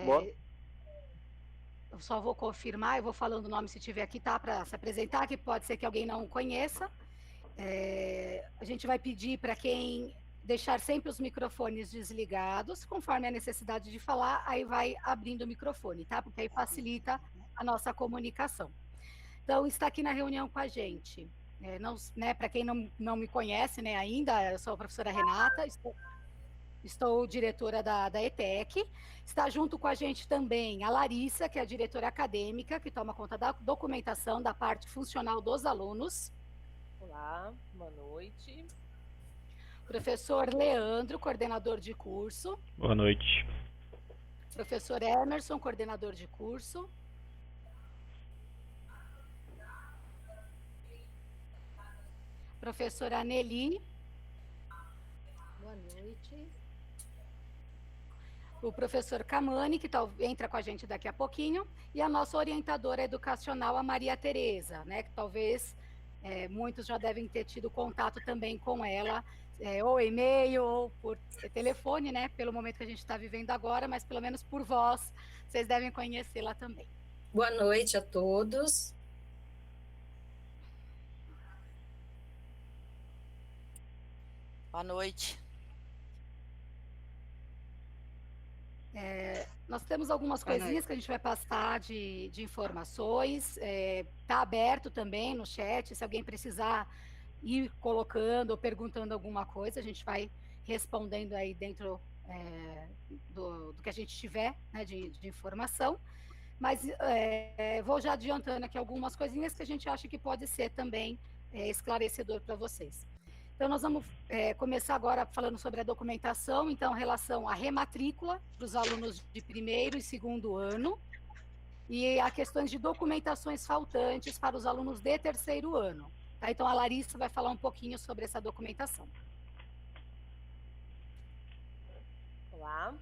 Boa. Eu só vou confirmar, eu vou falando o nome se tiver aqui, tá? Para se apresentar, que pode ser que alguém não conheça. A gente vai pedir para quem deixar sempre os microfones desligados, conforme a necessidade de falar, aí vai abrindo o microfone, tá? Porque aí facilita a nossa comunicação. Então, está aqui na reunião com a gente, né, para quem não me conhece, né, ainda, eu sou a professora Renata, estou diretora da ETEC. Está junto com a gente também a Larissa, que é a diretora acadêmica, que toma conta da documentação da parte funcional dos alunos. Olá, boa noite. Professor Leandro, coordenador de curso. Boa noite. Professor Emerson, coordenador de curso. Professora Nelly. Boa noite. O professor Camani, que entra com a gente daqui a pouquinho, e a nossa orientadora educacional, a Maria Tereza, né, que talvez muitos já devem ter tido contato também com ela, ou e-mail, ou por telefone, né, pelo momento que a gente está vivendo agora, mas pelo menos por voz, vocês devem conhecê-la também. Boa noite a todos. Boa noite. Nós temos algumas coisinhas que a gente vai passar de informações, está aberto também no chat, se alguém precisar ir colocando ou perguntando alguma coisa, a gente vai respondendo aí dentro do que a gente tiver, né, de informação, mas vou já adiantando aqui algumas coisinhas que a gente acha que pode ser também esclarecedor para vocês. Então, nós vamos começar agora falando sobre a documentação, então, em relação à rematrícula para os alunos de primeiro e segundo ano, e a questões de documentações faltantes para os alunos de terceiro ano. Tá? Então, a Larissa vai falar um pouquinho sobre essa documentação. Olá,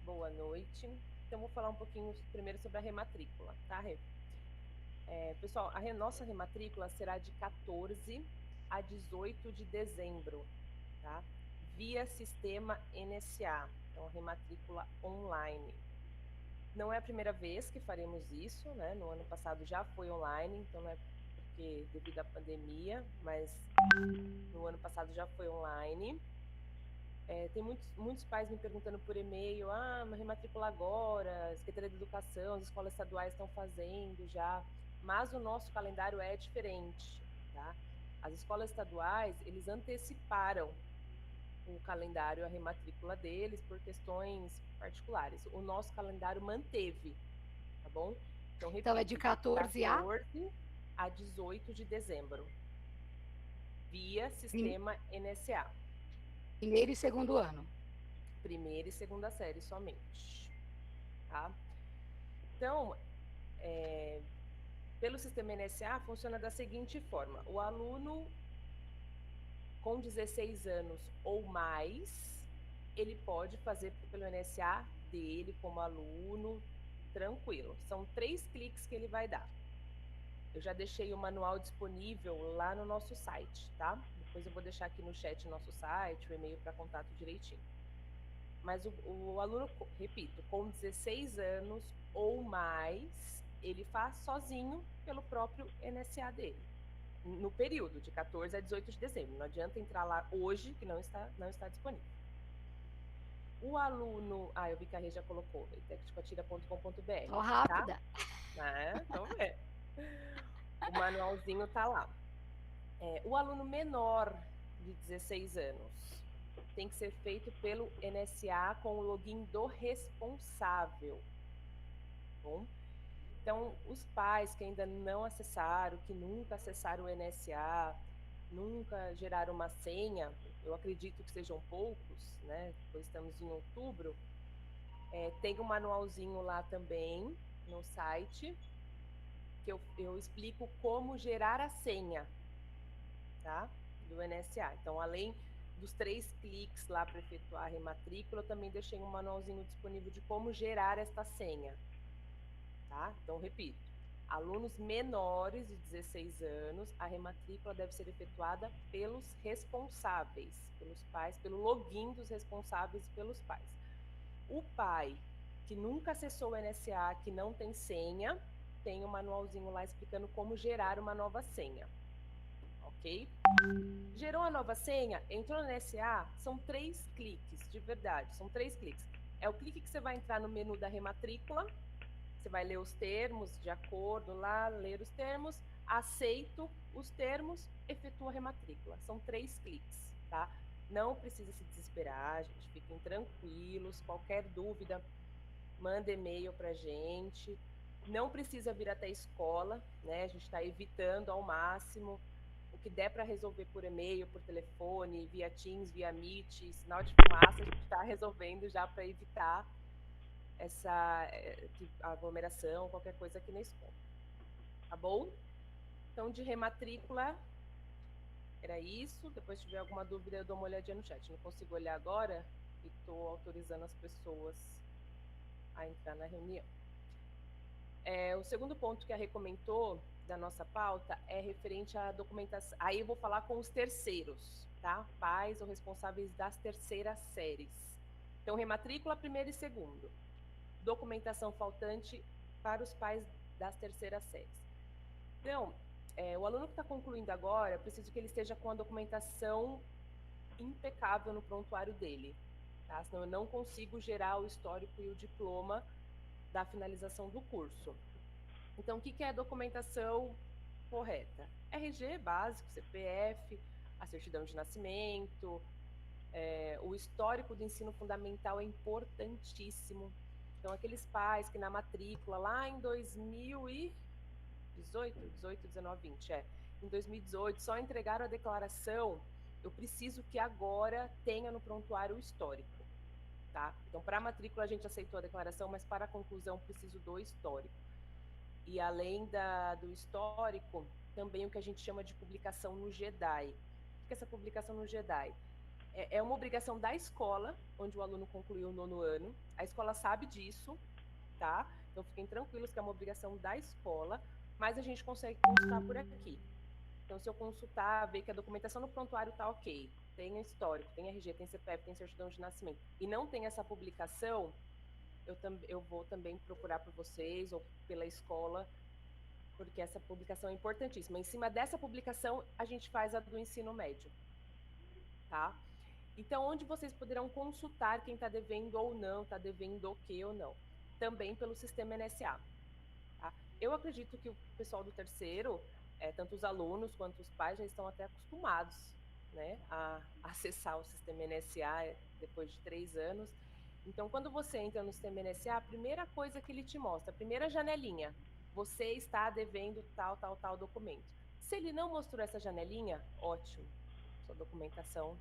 boa noite. Então, vou falar um pouquinho primeiro sobre a rematrícula, tá, Rê? Pessoal, a nossa rematrícula será de 14 a 18 de dezembro, tá? Via sistema NSA, então rematrícula online. Não é a primeira vez que faremos isso, né? No ano passado já foi online, então não é porque devido à pandemia, mas no ano passado já foi online. Tem muitos pais me perguntando por e-mail, mas rematrícula agora, a Secretaria de Educação, as escolas estaduais estão fazendo já, mas o nosso calendário é diferente, tá? As escolas estaduais, eles anteciparam o calendário, a rematrícula deles por questões particulares. O nosso calendário manteve, tá bom? Então, repito, então é de 14 a 18 de dezembro, via sistema NSA. Primeiro e segundo ano. Primeira e segunda série somente, tá? Então, pelo sistema NSA, funciona da seguinte forma: o aluno com 16 anos ou mais, ele pode fazer pelo NSA dele como aluno, tranquilo. São 3 cliques que ele vai dar. Eu já deixei o manual disponível lá no nosso site, tá? Depois eu vou deixar aqui no chat nosso site, o e-mail para contato direitinho. Mas o aluno, repito, com 16 anos ou mais, ele faz sozinho pelo próprio NSA dele, no período de 14 a 18 de dezembro. Não adianta entrar lá hoje, que não está disponível. O aluno... eu vi que a Rê já colocou, etecticatira.com.br. Tô rápida. Tá? Então é. O manualzinho tá lá. O aluno menor de 16 anos tem que ser feito pelo NSA com o login do responsável. Bom? Então, os pais que ainda não acessaram, que nunca acessaram o NSA, nunca geraram uma senha, eu acredito que sejam poucos, né? Pois estamos em outubro. Tem um manualzinho lá também no site, que eu explico como gerar a senha, tá? Do NSA. Então, além dos 3 cliques lá para efetuar a rematrícula, eu também deixei um manualzinho disponível de como gerar esta senha, tá? Então, repito, alunos menores de 16 anos, a rematrícula deve ser efetuada pelos responsáveis, pelos pais, pelo login dos responsáveis e pelos pais. O pai que nunca acessou o NSA, que não tem senha, tem um manualzinho lá explicando como gerar uma nova senha. Ok? Gerou a nova senha, entrou no NSA, são 3 cliques, de verdade, são 3 cliques. É o clique que você vai entrar no menu da rematrícula, você vai ler os termos de acordo lá, ler os termos, aceito os termos, efetua a rematrícula. São 3 cliques, tá? Não precisa se desesperar, gente, fiquem tranquilos, qualquer dúvida, manda e-mail pra gente. Não precisa vir até a escola, né? A gente está evitando ao máximo o que der para resolver por e-mail, por telefone, via Teams, via Meet, sinal de fumaça, a gente está resolvendo já para evitar essa aglomeração, qualquer coisa aqui na escola. Tá bom? Então, de rematrícula, era isso. Depois, se tiver alguma dúvida, eu dou uma olhadinha no chat. Não consigo olhar agora e estou autorizando as pessoas a entrar na reunião. O segundo ponto que a Rê comentou da nossa pauta é referente à documentação. Aí eu vou falar com os terceiros, tá? Pais ou responsáveis das terceiras séries. Então, rematrícula primeiro e segundo. Documentação faltante para os pais das terceiras séries. Então, o aluno que está concluindo agora, eu preciso que ele esteja com a documentação impecável no prontuário dele, tá? Senão eu não consigo gerar o histórico e o diploma da finalização do curso. Então, o que é a documentação correta? RG básico, CPF, a certidão de nascimento, o histórico do ensino fundamental é importantíssimo. Então, aqueles pais que na matrícula, lá em 2018, 19, 20, em 2018, só entregaram a declaração, eu preciso que agora tenha no prontuário o histórico, tá? Então, para a matrícula a gente aceitou a declaração, mas para a conclusão preciso do histórico. E além do histórico, também o que a gente chama de publicação no GEDAI. O que é essa publicação no GEDAI? É uma obrigação da escola, onde o aluno concluiu o 9º ano. A escola sabe disso, tá? Então fiquem tranquilos que é uma obrigação da escola, mas a gente consegue consultar por aqui. Então, se eu consultar, ver que a documentação no prontuário está ok, tem histórico, tem RG, tem CPF, tem certidão de nascimento, e não tem essa publicação, eu vou também procurar por vocês ou pela escola, porque essa publicação é importantíssima. Em cima dessa publicação, a gente faz a do ensino médio, tá? Então, onde vocês poderão consultar quem está devendo ou não, está devendo o que ou não? Também pelo sistema NSA. Tá? Eu acredito que o pessoal do terceiro, tanto os alunos quanto os pais, já estão até acostumados, né, a acessar o sistema NSA depois de 3 anos. Então, quando você entra no sistema NSA, a primeira coisa que ele te mostra, a primeira janelinha, você está devendo tal documento. Se ele não mostrou essa janelinha, ótimo, sua documentação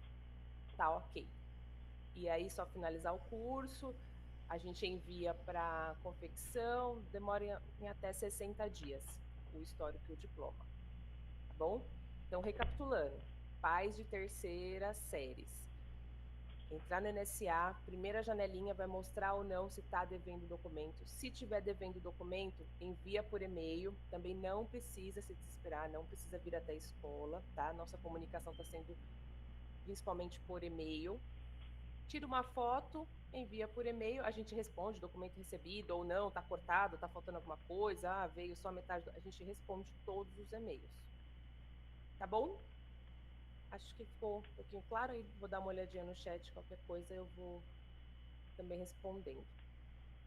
tá ok. E aí, só finalizar o curso, a gente envia para confecção, demora em até 60 dias o histórico e o diploma, tá bom? Então, recapitulando, pais de terceiras séries. Entrar no NSA, primeira janelinha vai mostrar ou não se está devendo documento. Se tiver devendo documento, envia por e-mail. Também não precisa se desesperar, não precisa vir até a escola, tá? Nossa comunicação está sendo principalmente por e-mail. Tira uma foto, envia por e-mail, a gente responde, documento recebido ou não, está cortado, está faltando alguma coisa, veio só metade, a gente responde todos os e-mails. Tá bom? Acho que ficou um pouquinho claro, e vou dar uma olhadinha no chat, qualquer coisa eu vou também respondendo.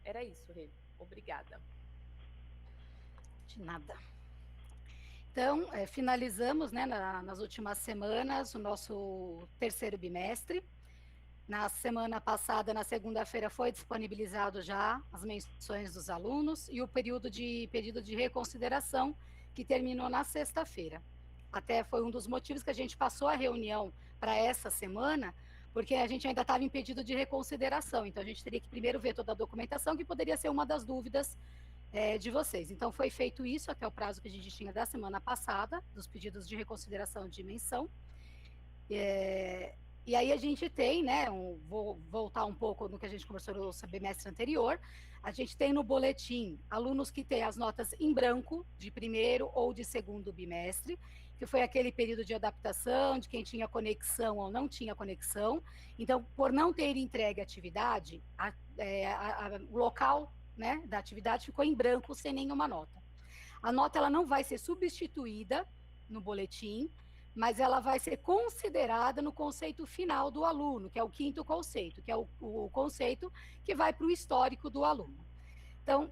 Era isso, Rê. Obrigada. De nada. Então, finalizamos, né, nas últimas semanas o nosso terceiro bimestre. Na semana passada, na segunda-feira, foi disponibilizado já as menções dos alunos e o período de pedido de reconsideração, que terminou na sexta-feira. Até foi um dos motivos que a gente passou a reunião para essa semana, porque a gente ainda estava em pedido de reconsideração, então a gente teria que primeiro ver toda a documentação, que poderia ser uma das dúvidas de vocês. Então, foi feito isso até o prazo que a gente tinha da semana passada, dos pedidos de reconsideração de menção. E aí a gente tem, né, vou voltar um pouco no que a gente conversou no semestre anterior, a gente tem no boletim alunos que têm as notas em branco, de primeiro ou de segundo bimestre, que foi aquele período de adaptação, de quem tinha conexão ou não tinha conexão. Então, por não ter entregue a atividade, o local, né, da atividade ficou em branco, sem nenhuma nota. A nota ela não vai ser substituída no boletim, mas ela vai ser considerada no conceito final do aluno, que é o 5º conceito, que é o conceito que vai para o histórico do aluno. Então,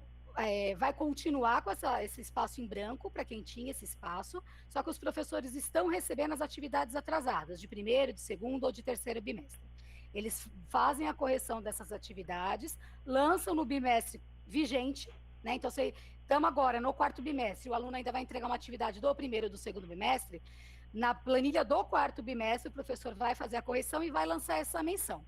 vai continuar com esse espaço em branco para quem tinha esse espaço, só que os professores estão recebendo as atividades atrasadas, de primeiro, de segundo ou de terceiro bimestre. Eles fazem a correção dessas atividades, lançam no bimestre vigente, né? Então, estamos agora no 4º bimestre, o aluno ainda vai entregar uma atividade do primeiro ou do segundo bimestre, na planilha do 4º bimestre, o professor vai fazer a correção e vai lançar essa menção.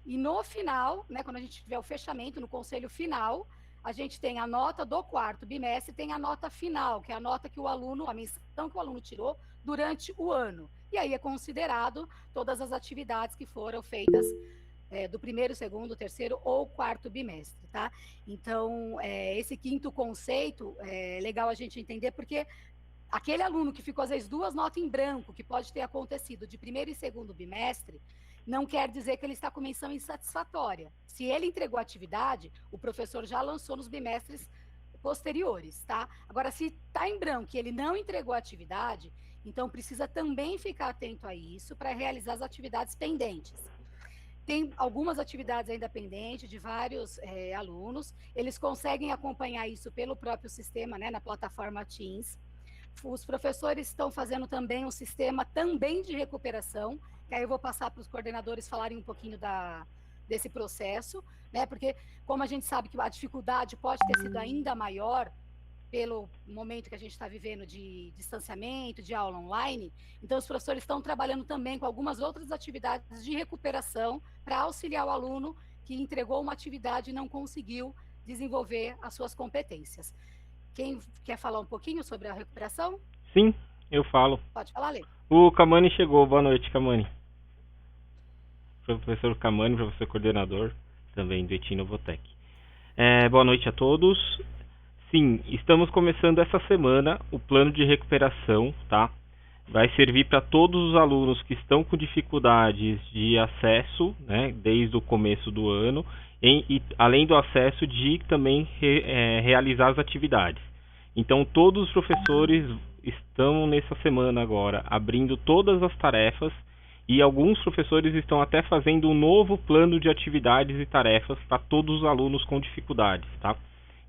E no final, né, quando a gente tiver o fechamento, no conselho final, a gente tem a nota do 4º bimestre, tem a nota final, que é a nota que a menção que o aluno tirou durante o ano. E aí é considerado todas as atividades que foram feitas do primeiro, segundo, terceiro ou 4º bimestre, tá? Então, esse 5º conceito é legal a gente entender, porque aquele aluno que ficou, às vezes, 2 notas em branco, que pode ter acontecido de primeiro e segundo bimestre, não quer dizer que ele está com menção insatisfatória. Se ele entregou a atividade, o professor já lançou nos bimestres posteriores, tá? Agora, se está em branco e ele não entregou a atividade, então precisa também ficar atento a isso para realizar as atividades pendentes. Tem algumas atividades ainda pendentes de vários alunos, eles conseguem acompanhar isso pelo próprio sistema, né, na plataforma Teams. Os professores estão fazendo também um sistema também de recuperação, que aí eu vou passar para os coordenadores falarem um pouquinho desse processo, né? Porque como a gente sabe que a dificuldade pode ter sido ainda maior pelo momento que a gente está vivendo de distanciamento, de aula online, então os professores estão trabalhando também com algumas outras atividades de recuperação para auxiliar o aluno que entregou uma atividade e não conseguiu desenvolver as suas competências. Quem quer falar um pouquinho sobre a recuperação? Sim, eu falo. Pode falar, Lê. O Camani chegou. Boa noite, Camani. Professor Camani, professor coordenador, também do ETI Novotec. Boa noite a todos. Sim, estamos começando essa semana o plano de recuperação, tá? Vai servir para todos os alunos que estão com dificuldades de acesso, né, desde o começo do ano, e além do acesso de também realizar as atividades. Então, todos os professores estão nessa semana agora abrindo todas as tarefas e alguns professores estão até fazendo um novo plano de atividades e tarefas para todos os alunos com dificuldades, tá?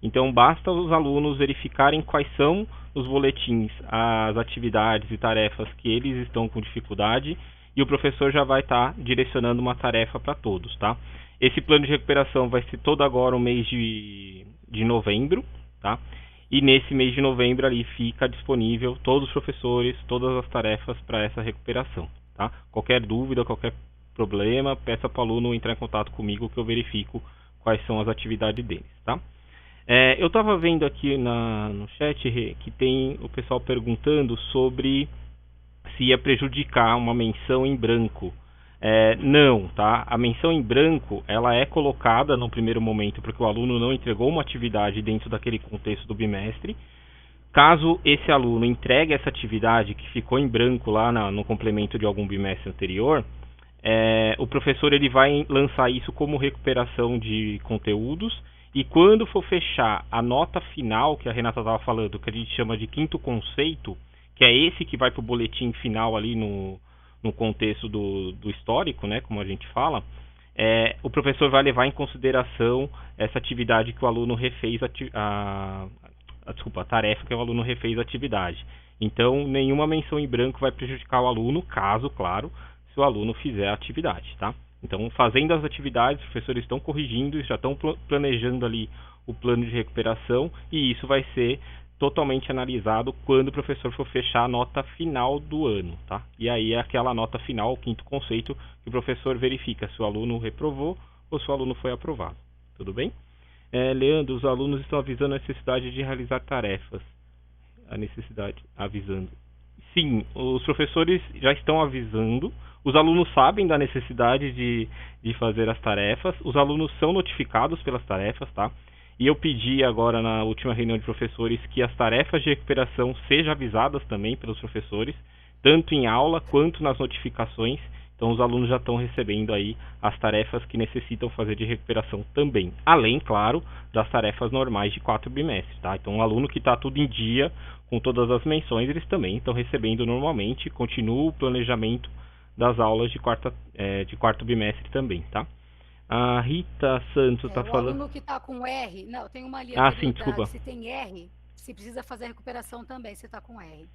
Então, basta os alunos verificarem quais são os boletins, as atividades e tarefas que eles estão com dificuldade e o professor já vai estar direcionando uma tarefa para todos, tá? Esse plano de recuperação vai ser todo agora o mês de novembro, tá? E nesse mês de novembro ali fica disponível todos os professores, todas as tarefas para essa recuperação, tá? Qualquer dúvida, qualquer problema, peça para o aluno entrar em contato comigo que eu verifico quais são as atividades deles, tá? Eu estava vendo aqui no chat que tem o pessoal perguntando sobre se ia prejudicar uma menção em branco. Não, tá? A menção em branco, ela é colocada no primeiro momento porque o aluno não entregou uma atividade dentro daquele contexto do bimestre. Caso esse aluno entregue essa atividade que ficou em branco lá no complemento de algum bimestre anterior, o professor ele vai lançar isso como recuperação de conteúdos e quando for fechar a nota final, que a Renata estava falando, que a gente chama de 5º conceito, que é esse que vai para o boletim final ali no contexto do histórico, né, como a gente fala, o professor vai levar em consideração essa atividade que o aluno refez, a tarefa que o aluno refez a atividade. Então, nenhuma menção em branco vai prejudicar o aluno, caso, claro, se o aluno fizer a atividade, tá? Então, fazendo as atividades, os professores estão corrigindo, já estão planejando ali o plano de recuperação e isso vai ser totalmente analisado quando o professor for fechar a nota final do ano, tá? E aí é aquela nota final, o 5º conceito, que o professor verifica se o aluno reprovou ou se o aluno foi aprovado. Tudo bem? Leandro, os alunos estão avisando a necessidade de realizar tarefas. A necessidade, avisando. Sim, os professores já estão avisando, os alunos sabem da necessidade de fazer as tarefas, os alunos são notificados pelas tarefas, tá? E eu pedi agora na última reunião de professores que as tarefas de recuperação sejam avisadas também pelos professores, tanto em aula quanto nas notificações. Então os alunos já estão recebendo aí as tarefas que necessitam fazer de recuperação também. Além, claro, das tarefas normais de 4 bimestres, tá? Então o aluno que está tudo em dia com todas as menções, eles também estão recebendo normalmente. Continua o planejamento das aulas de quarto bimestre também, tá? A Rita Santos está O falando... aluno que está com R, não, tem uma linha sim, desculpa. se tem R, se precisa fazer a recuperação também, se está com R.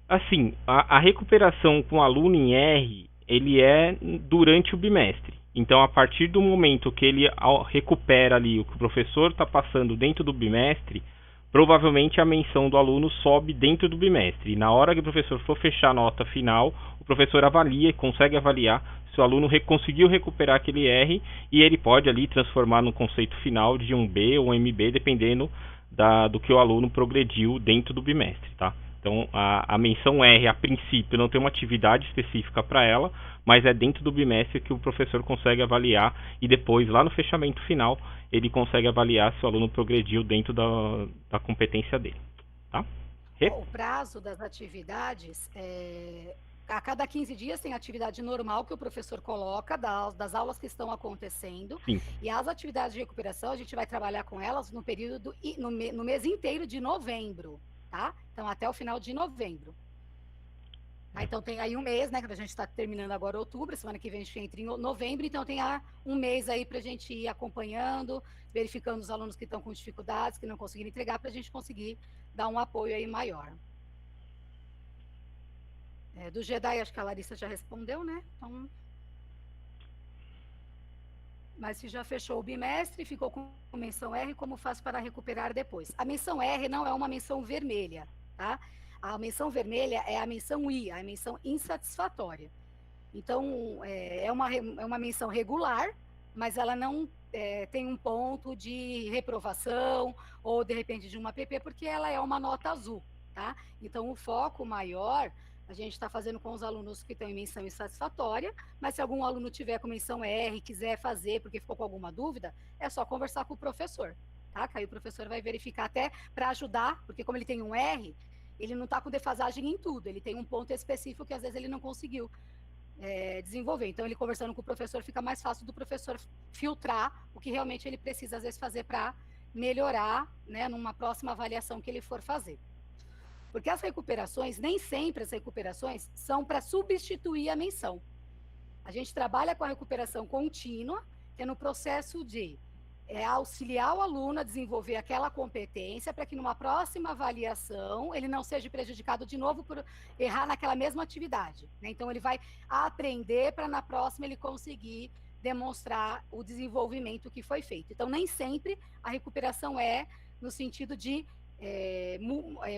Assim, a recuperação com aluno em R, ele é durante o bimestre. Então, a partir do momento que ele recupera ali o que o professor está passando dentro do bimestre, provavelmente a menção do aluno sobe dentro do bimestre. E na hora que o professor for fechar a nota final, o professor avalia e consegue avaliar se o aluno conseguiu recuperar aquele R, e ele pode ali transformar no conceito final de um B ou um MB, dependendo do que o aluno progrediu dentro do bimestre, tá? Então, a menção R, a princípio, não tem uma atividade específica para ela, mas é dentro do bimestre que o professor consegue avaliar, e depois, lá no fechamento final, ele consegue avaliar se o aluno progrediu dentro da competência dele. Tá? O prazo das atividades, a cada 15 dias tem atividade normal que o professor coloca das aulas que estão acontecendo. Sim. E as atividades de recuperação, a gente vai trabalhar com elas no período, no mês inteiro de novembro. Tá? Então, até o final de novembro. Então, tem aí um mês, né? Que a gente está terminando agora outubro, semana que vem a gente entra em novembro, então tem um mês aí para a gente ir acompanhando, verificando os alunos que estão com dificuldades, que não conseguiram entregar, para a gente conseguir dar um apoio aí maior. Do Jedi, acho que a Larissa já respondeu, né? Então... Mas se já fechou o bimestre, ficou com menção R, como faz para recuperar depois? A menção R não é uma menção vermelha, tá? A menção vermelha é a menção I, a menção insatisfatória. Então, é uma menção regular, mas ela não tem um ponto de reprovação ou, de repente, de uma PP, porque ela é uma nota azul, tá? Então, o foco maior... A gente está fazendo com os alunos que estão em menção insatisfatória, mas se algum aluno tiver com menção R, quiser fazer porque ficou com alguma dúvida, é só conversar com o professor, tá? Que aí o professor vai verificar até para ajudar, porque como ele tem um R, ele não está com defasagem em tudo, ele tem um ponto específico que às vezes ele não conseguiu desenvolver. Então, ele conversando com o professor, fica mais fácil do professor filtrar o que realmente ele precisa, às vezes, fazer para melhorar, né, numa próxima avaliação que ele for fazer. Porque as recuperações, nem sempre as recuperações são para substituir a menção. A gente trabalha com a recuperação contínua, que é no processo de auxiliar o aluno a desenvolver aquela competência para que numa próxima avaliação ele não seja prejudicado de novo por errar naquela mesma atividade, né? Então, ele vai aprender para na próxima ele conseguir demonstrar o desenvolvimento que foi feito. Então, nem sempre a recuperação é no sentido de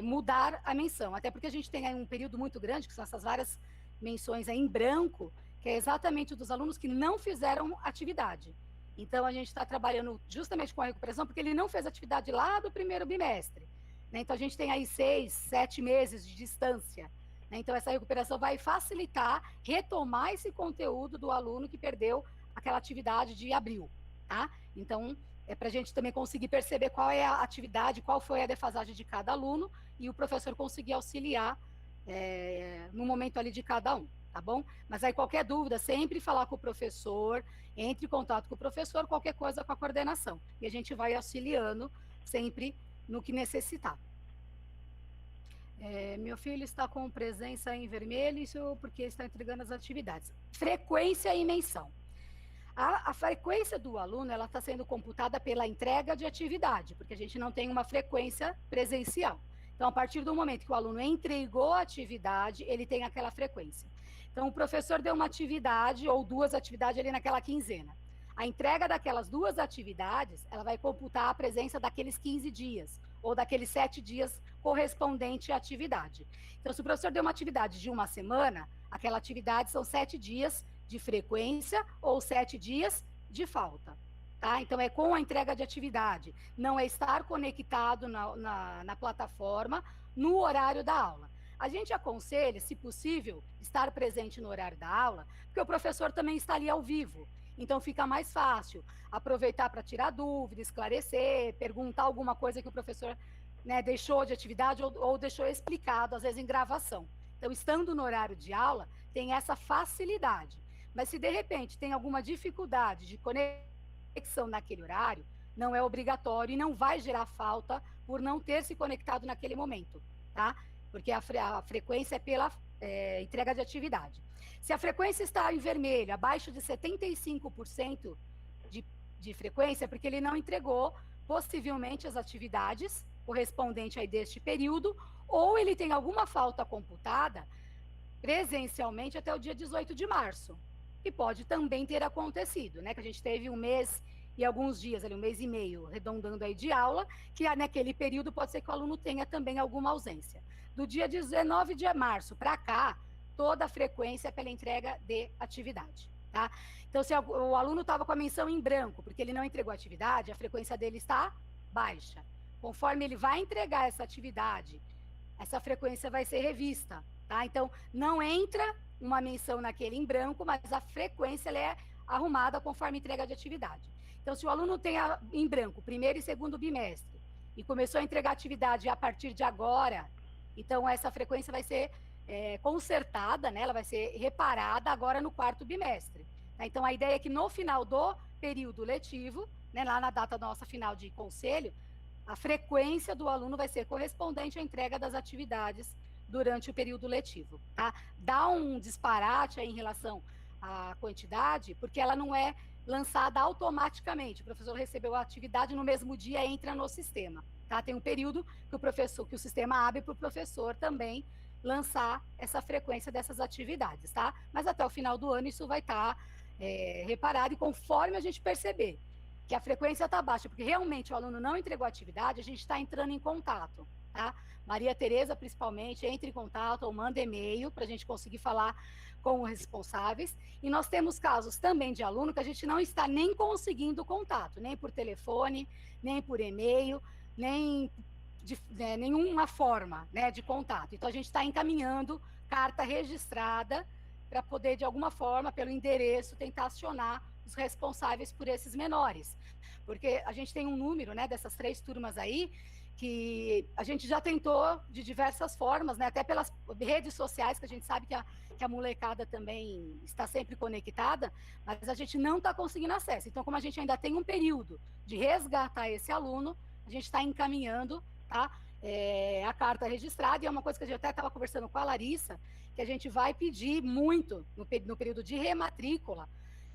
mudar a menção, até porque a gente tem aí um período muito grande, que são essas várias menções aí em branco, que é exatamente dos alunos que não fizeram atividade. Então, a gente está trabalhando justamente com a recuperação, porque ele não fez atividade lá do primeiro bimestre, né? Então, a gente tem aí 6, 7 meses de distância, né? Então, essa recuperação vai facilitar retomar esse conteúdo do aluno que perdeu aquela atividade de abril, tá? Então, para a gente também conseguir perceber qual é a atividade, qual foi a defasagem de cada aluno, e o professor conseguir auxiliar no momento ali de cada um, tá bom? Mas aí qualquer dúvida, sempre falar com o professor, entre em contato com o professor, qualquer coisa com a coordenação. E a gente vai auxiliando sempre no que necessitar. Meu filho está com presença em vermelho, isso porque está entregando as atividades. Frequência e menção. A frequência do aluno, ela está sendo computada pela entrega de atividade, porque a gente não tem uma frequência presencial. Então, a partir do momento que o aluno entregou a atividade, ele tem aquela frequência. Então, o professor deu uma atividade ou 2 atividades ali naquela quinzena. A entrega daquelas 2 atividades, ela vai computar a presença daqueles 15 dias, ou daqueles 7 dias correspondente à atividade. Então, se o professor deu uma atividade de uma semana, aquela atividade são 7 dias de frequência ou 7 dias de falta, tá? Então, é com a entrega de atividade, não é estar conectado na plataforma no horário da aula. A gente aconselha, se possível, estar presente no horário da aula, porque o professor também está ali ao vivo. então fica mais fácil aproveitar para tirar dúvida, esclarecer, perguntar alguma coisa que o professor, né, deixou de atividade ou deixou explicado, às vezes em gravação. Então, estando no horário de aula, tem essa facilidade. Mas se de repente tem alguma dificuldade de conexão naquele horário, não é obrigatório e não vai gerar falta por não ter se conectado naquele momento, tá? Porque a frequência é pela entrega de atividade. Se a frequência está em vermelho, abaixo de 75% de frequência, é porque ele não entregou possivelmente as atividades correspondentes aí deste período, ou ele tem alguma falta computada presencialmente até o dia 18 de março, que pode também ter acontecido, né? Que a gente teve um mês e alguns dias, ali, um mês e meio, arredondando aí de aula, que naquele período pode ser que o aluno tenha também alguma ausência. Do dia 19 de março para cá, toda a frequência é pela entrega de atividade, tá? Então, se o aluno estava com a menção em branco, porque ele não entregou a atividade, a frequência dele está baixa. Conforme ele vai entregar essa atividade, essa frequência vai ser revista, tá? Então, não entra uma menção naquele em branco, mas a frequência ela é arrumada conforme entrega de atividade. Então, se o aluno tem em branco primeiro e segundo bimestre e começou a entregar atividade a partir de agora, então essa frequência vai ser consertada, né? Ela vai ser reparada agora no quarto bimestre. Tá? Então, a ideia é que no final do período letivo, né, lá na data nossa final de conselho, a frequência do aluno vai ser correspondente à entrega das atividades durante o período letivo, tá? Dá um disparate aí em relação à quantidade, porque ela não é lançada automaticamente. O professor recebeu a atividade no mesmo dia, entra no sistema, tá? Tem um período que o sistema abre para o professor também lançar essa frequência dessas atividades, tá? Mas até o final do ano isso vai estar reparado, e conforme a gente perceber que a frequência está baixa, porque realmente o aluno não entregou a atividade, a gente está entrando em contato, tá? Maria Tereza, principalmente, entre em contato ou manda e-mail para a gente conseguir falar com os responsáveis. E nós temos casos também de aluno que a gente não está nem conseguindo contato, nem por telefone, nem por e-mail, nem de nenhuma forma, né, de contato. Então, a gente está encaminhando carta registrada para poder, de alguma forma, pelo endereço, tentar acionar os responsáveis por esses menores. Porque a gente tem um número, né, dessas 3 turmas aí, que a gente já tentou de diversas formas, né, até pelas redes sociais, que a gente sabe que a molecada também está sempre conectada, mas a gente não está conseguindo acesso. Então, como a gente ainda tem um período de resgatar esse aluno, a gente está encaminhando, tá, a carta registrada, e é uma coisa que a gente até estava conversando com a Larissa, que a gente vai pedir muito no período de rematrícula,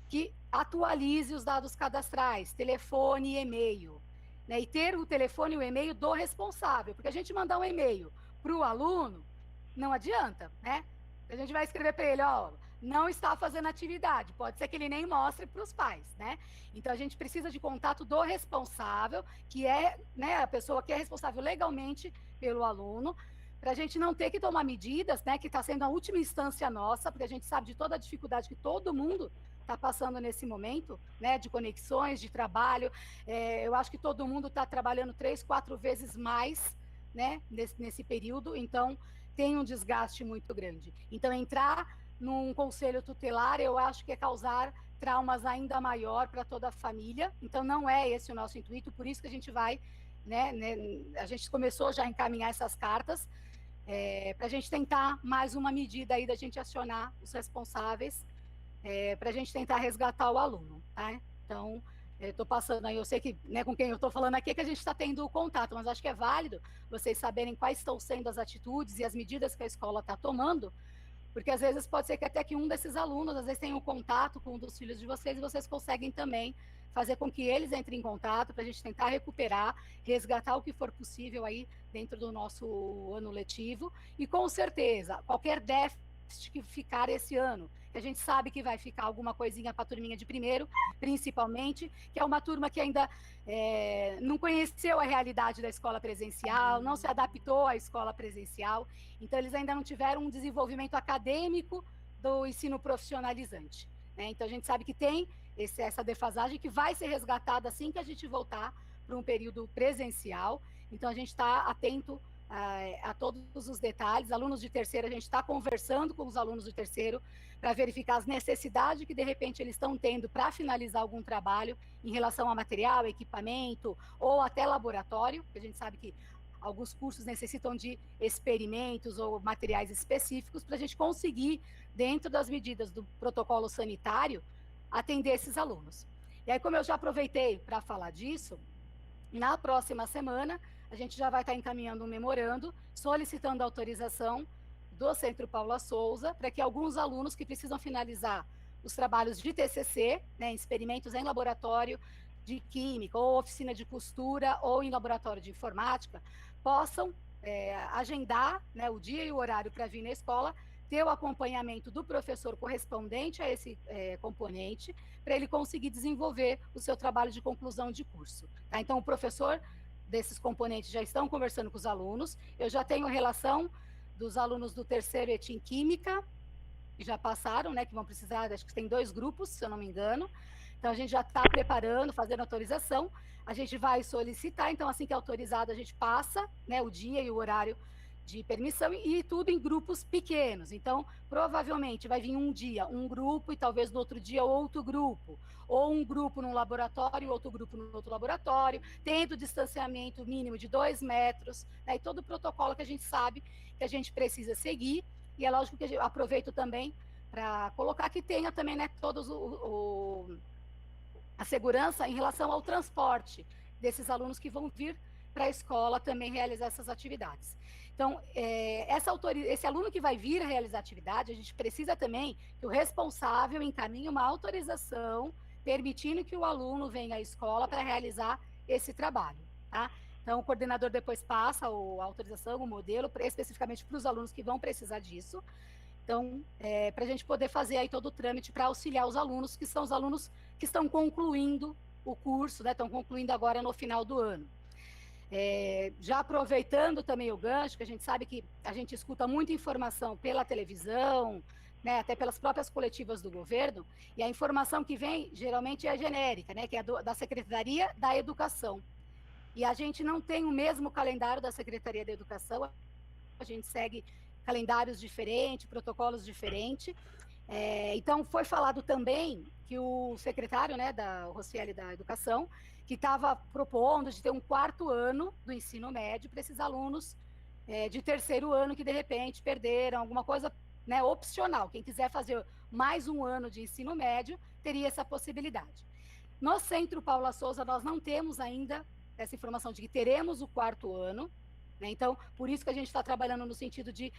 que atualize os dados cadastrais, telefone e e-mail, né? E ter o telefone e o e-mail do responsável, porque a gente mandar um e-mail para o aluno, não adianta, né? A gente vai escrever para ele, ó, não está fazendo atividade, pode ser que ele nem mostre para os pais, né? Então, a gente precisa de contato do responsável, que é, né, a pessoa que é responsável legalmente pelo aluno, para a gente não ter que tomar medidas, né, que está sendo a última instância nossa, porque a gente sabe de toda a dificuldade que todo mundo está passando nesse momento, né, de conexões, de trabalho. Eu acho que todo mundo está trabalhando 3, 4 vezes mais, né, nesse período, então tem um desgaste muito grande. Então, entrar num conselho tutelar, eu acho que é causar traumas ainda maior para toda a família, então não é esse o nosso intuito, por isso que a gente vai, né, a gente começou já a encaminhar essas cartas, para a gente tentar mais uma medida aí da gente acionar os responsáveis, para a gente tentar resgatar o aluno, tá? Então, estou passando aí, eu sei que, né, com quem eu estou falando aqui é que a gente está tendo contato, mas acho que é válido vocês saberem quais estão sendo as atitudes e as medidas que a escola está tomando, porque às vezes pode ser que até que um desses alunos, às vezes, tenha um contato com um dos filhos de vocês, e vocês conseguem também fazer com que eles entrem em contato para a gente tentar recuperar, resgatar o que for possível aí dentro do nosso ano letivo, e com certeza, qualquer déficit que ficar esse ano, que a gente sabe que vai ficar alguma coisinha para a turminha de primeiro, principalmente, que é uma turma que ainda não conheceu a realidade da escola presencial, não se adaptou à escola presencial, então eles ainda não tiveram um desenvolvimento acadêmico do ensino profissionalizante, né? Então a gente sabe que tem essa defasagem que vai ser resgatada assim que a gente voltar para um período presencial, então a gente está atento a todos os detalhes. Alunos de terceiro, a gente está conversando com os alunos de terceiro para verificar as necessidades que, de repente, eles estão tendo para finalizar algum trabalho em relação a material, equipamento ou até laboratório, porque a gente sabe que alguns cursos necessitam de experimentos ou materiais específicos para a gente conseguir, dentro das medidas do protocolo sanitário, atender esses alunos. E aí, como eu já aproveitei para falar disso, na próxima semana, a gente já vai estar encaminhando um memorando, solicitando autorização do Centro Paula Souza, para que alguns alunos que precisam finalizar os trabalhos de TCC, né, experimentos em laboratório de química, ou oficina de costura, ou em laboratório de informática, possam agendar, né, o dia e o horário para vir na escola, ter o acompanhamento do professor correspondente a esse componente, para ele conseguir desenvolver o seu trabalho de conclusão de curso. Tá? Então, o professor desses componentes já estão conversando com os alunos, eu já tenho relação dos alunos do terceiro ETIM Química, que já passaram, né, que vão precisar, acho que tem 2 grupos, se eu não me engano. Então, a gente já está preparando, fazendo autorização, a gente vai solicitar, então, assim que é autorizado, a gente passa, né, o dia e o horário de permissão, e tudo em grupos pequenos. Então, provavelmente vai vir um dia um grupo e talvez no outro dia outro grupo, ou um grupo num laboratório, outro grupo no outro laboratório, tendo distanciamento mínimo de 2 metros, né, e todo o protocolo que a gente sabe que a gente precisa seguir. E é lógico que eu aproveito também para colocar que tenha também, né, todos a segurança em relação ao transporte desses alunos que vão vir para a escola também realizar essas atividades. Então, esse aluno que vai vir a realizar a atividade, a gente precisa também que o responsável encaminhe uma autorização permitindo que o aluno venha à escola para realizar esse trabalho, tá? Então, o coordenador depois passa a autorização, o modelo, especificamente para os alunos que vão precisar disso. Então, para a gente poder fazer aí todo o trâmite para auxiliar os alunos, que são os alunos que estão concluindo o curso, né? Estão concluindo agora no final do ano. Já aproveitando também o gancho, que a gente sabe que a gente escuta muita informação pela televisão, né, até pelas próprias coletivas do governo, e a informação que vem geralmente é genérica, né, que é da Secretaria da Educação. E a gente não tem o mesmo calendário da Secretaria da Educação, a gente segue calendários diferentes, protocolos diferentes. Então, foi falado também que o secretário, né, da Rocieli da Educação, que estava propondo de ter um 4º ano do ensino médio para esses alunos de terceiro ano que, de repente, perderam alguma coisa, né, opcional. Quem quiser fazer mais um ano de ensino médio, teria essa possibilidade. No Centro Paula Souza, nós não temos ainda essa informação de que teremos o 4º ano, né? Então, por isso que a gente está trabalhando no sentido de,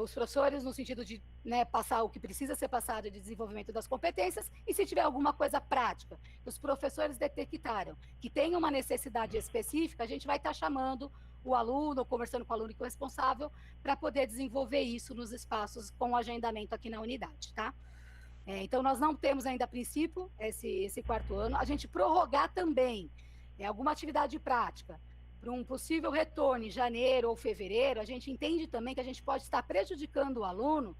os professores, no sentido de, né, passar o que precisa ser passado de desenvolvimento das competências, e se tiver alguma coisa prática, os professores detectaram que tem uma necessidade específica, a gente vai estar chamando o aluno, conversando com o aluno e com o responsável, para poder desenvolver isso nos espaços com o agendamento aqui na unidade, tá? Então, nós não temos ainda, a princípio, esse 4º ano. A gente prorrogar também alguma atividade prática para um possível retorno em janeiro ou fevereiro, a gente entende também que a gente pode estar prejudicando o aluno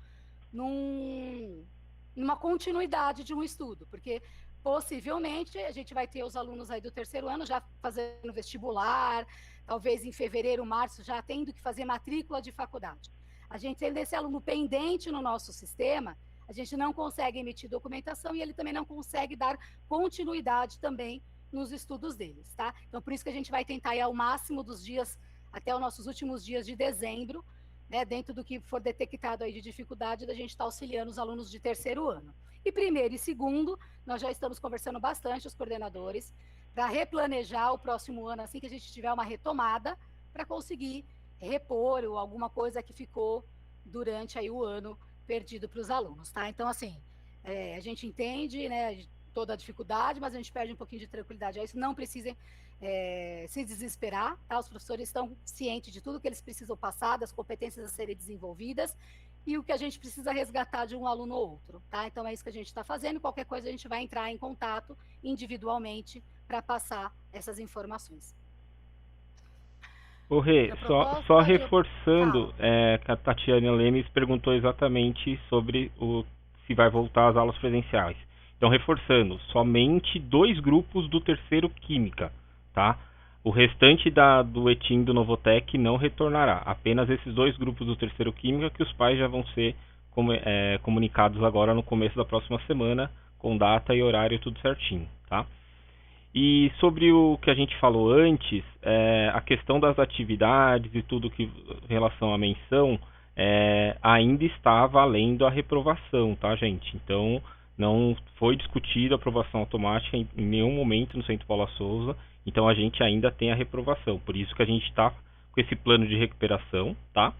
numa continuidade de um estudo, porque possivelmente a gente vai ter os alunos aí do terceiro ano já fazendo vestibular, talvez em fevereiro, março, já tendo que fazer matrícula de faculdade. A gente tendo esse aluno pendente no nosso sistema, a gente não consegue emitir documentação e ele também não consegue dar continuidade também nos estudos deles, tá? Então, por isso que a gente vai tentar ir ao máximo dos dias, até os nossos últimos dias de dezembro, né, dentro do que for detectado aí de dificuldade, da gente estar auxiliando os alunos de terceiro ano. E primeiro e segundo, nós já estamos conversando bastante, os coordenadores, para replanejar o próximo ano, assim que a gente tiver uma retomada, para conseguir repor ou alguma coisa que ficou durante aí o ano perdido para os alunos, tá? Então, assim, a gente entende, né, toda a dificuldade, mas a gente perde um pouquinho de tranquilidade a isso. Não precisem se desesperar, tá? Os professores estão cientes de tudo que eles precisam passar, das competências a serem desenvolvidas e o que a gente precisa resgatar de um aluno ou outro, tá? Então, é isso que a gente está fazendo. Qualquer coisa, a gente vai entrar em contato individualmente para passar essas informações. Ô Rê, só reforçando, que a Tatiana Lemes perguntou exatamente sobre se vai voltar às aulas presenciais. Então, reforçando, somente 2 grupos do terceiro Química, tá? O restante do ETIM do Novotec não retornará. Apenas esses 2 grupos do terceiro Química que os pais já vão ser comunicados agora no começo da próxima semana, com data e horário tudo certinho, tá? E sobre o que a gente falou antes, a questão das atividades e tudo que em relação à menção, ainda está valendo a reprovação, tá, gente? Então, não foi discutida a aprovação automática em nenhum momento no Centro Paula Souza, então a gente ainda tem a reprovação. Por isso que a gente está com esse plano de recuperação, tá?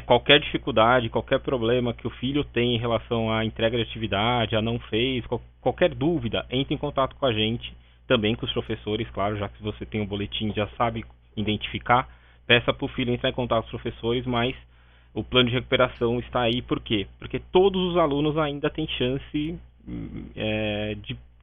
Qualquer dificuldade, qualquer problema que o filho tem em relação à entrega de atividade, não fez, qualquer dúvida, entre em contato com a gente, também com os professores, claro, já que você tem um boletim, já sabe identificar, peça para o filho entrar em contato com os professores, mas o plano de recuperação está aí, por quê? Porque todos os alunos ainda têm chance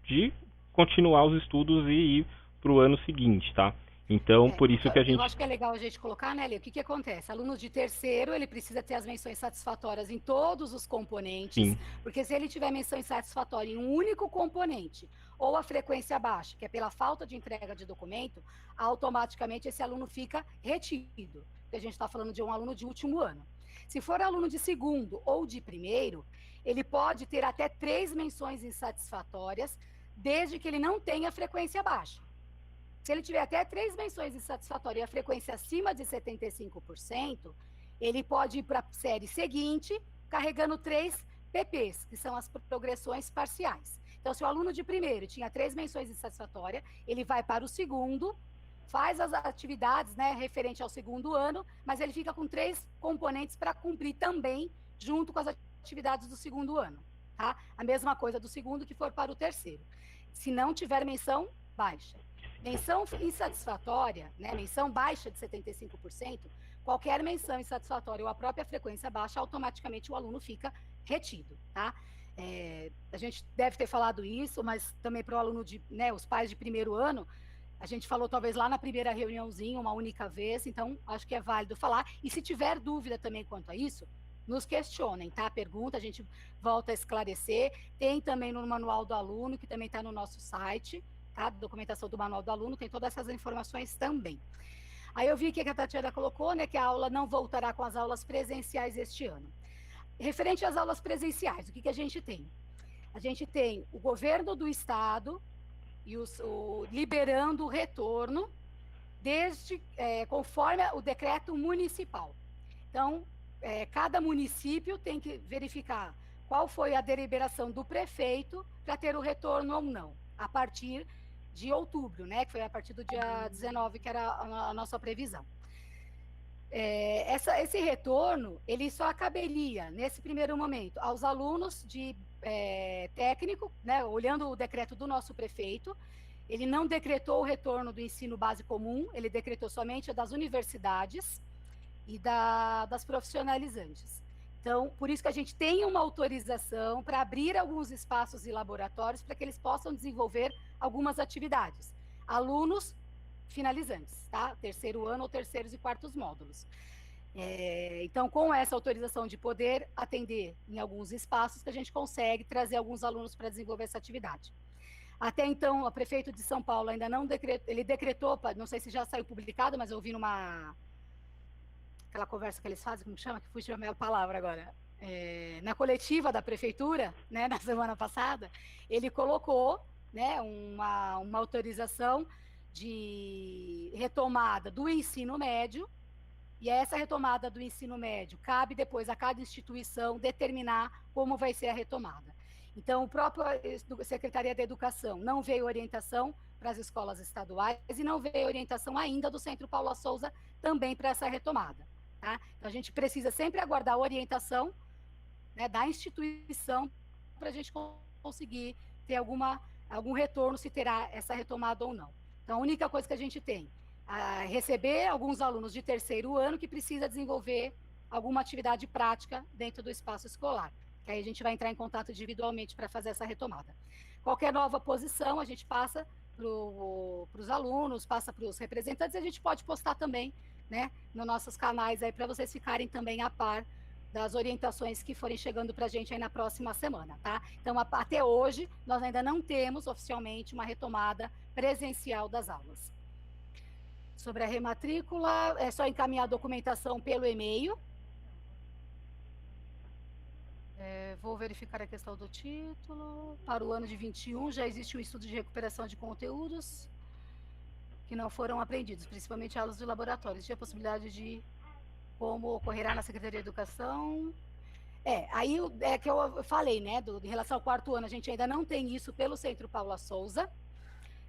de continuar os estudos e ir para o ano seguinte, tá? Então, por isso que a gente... Eu acho que é legal a gente colocar, né, Lê? O que acontece? Aluno de terceiro, ele precisa ter as menções satisfatórias em todos os componentes, Sim. Porque se ele tiver menção insatisfatória em um único componente, ou a frequência baixa, que é pela falta de entrega de documento, automaticamente esse aluno fica retido. Porque a gente está falando de um aluno de último ano. Se for aluno de segundo ou de primeiro, ele pode ter até 3 menções insatisfatórias, desde que ele não tenha frequência baixa. Se ele tiver até 3 menções insatisfatórias e a frequência acima de 75%, ele pode ir para a série seguinte, carregando 3 PPs, que são as progressões parciais. Então, se o aluno de primeiro tinha 3 menções insatisfatórias, ele vai para o segundo, faz as atividades, né, referente ao segundo ano, mas ele fica com 3 componentes para cumprir também, junto com as atividades do segundo ano. Tá? A mesma coisa do segundo que for para o terceiro. Se não tiver menção baixa. Menção insatisfatória, né, menção baixa de 75%, qualquer menção insatisfatória ou a própria frequência baixa, automaticamente o aluno fica retido, tá? A gente deve ter falado isso, mas também para o aluno os pais de primeiro ano, a gente falou talvez lá na primeira reuniãozinha, uma única vez, então acho que é válido falar. E se tiver dúvida também quanto a isso, nos questionem, tá? Pergunta, a gente volta a esclarecer. Tem também no manual do aluno, que também está no nosso site, tá? Documentação do manual do aluno, tem todas essas informações também. Aí eu vi que a Tatiana colocou, né, que a aula não voltará com as aulas presenciais este ano. Referente às aulas presenciais, o que a gente tem? A gente tem o governo do estado e liberando o retorno conforme o decreto municipal. Então, cada município tem que verificar qual foi a deliberação do prefeito para ter o retorno ou não, a partir de outubro, né, que foi a partir do dia 19, que era a nossa previsão. Esse retorno, ele só caberia, nesse primeiro momento, aos alunos de técnico, né, olhando o decreto do nosso prefeito. Ele não decretou o retorno do ensino base comum, ele decretou somente das universidades e das profissionalizantes. Então, por isso que a gente tem uma autorização para abrir alguns espaços e laboratórios para que eles possam desenvolver algumas atividades. Alunos finalizantes, tá? Terceiro ano ou terceiros e quartos módulos. Então, com essa autorização de poder atender em alguns espaços, que a gente consegue trazer alguns alunos para desenvolver essa atividade. Até então, o prefeito de São Paulo ainda não decretou, ele decretou, não sei se já saiu publicado, mas eu vi aquela conversa que eles fazem, como chama? Que fugiu a minha palavra agora. Na coletiva da prefeitura, né, na semana passada, ele colocou, né, uma autorização de retomada do ensino médio, e essa retomada do ensino médio cabe depois a cada instituição determinar como vai ser a retomada. Então, o próprio Secretaria da Educação não veio orientação para as escolas estaduais e não veio orientação ainda do Centro Paula Souza também para essa retomada. Tá? Então, a gente precisa sempre aguardar a orientação, né, da instituição para a gente conseguir ter algum retorno, se terá essa retomada ou não. Então, a única coisa que a gente tem é receber alguns alunos de terceiro ano que precisa desenvolver alguma atividade prática dentro do espaço escolar. Que aí a gente vai entrar em contato individualmente para fazer essa retomada. Qualquer nova posição, a gente passa para os alunos, passa para os representantes, e a gente pode postar também, né, nos nossos canais aí, para vocês ficarem também a par das orientações que forem chegando para a gente aí na próxima semana, tá? Então, até hoje, nós ainda não temos oficialmente uma retomada presencial das aulas. sobre a rematrícula, é só encaminhar a documentação pelo e-mail. Vou verificar a questão do título. Para o ano de 21, já existe um estudo de recuperação de conteúdos que não foram aprendidos, principalmente aulas de laboratório. Existe a possibilidade de como ocorrerá na Secretaria de Educação. Aí é que eu falei, né, em relação ao quarto ano, a gente ainda não tem isso pelo Centro Paula Souza.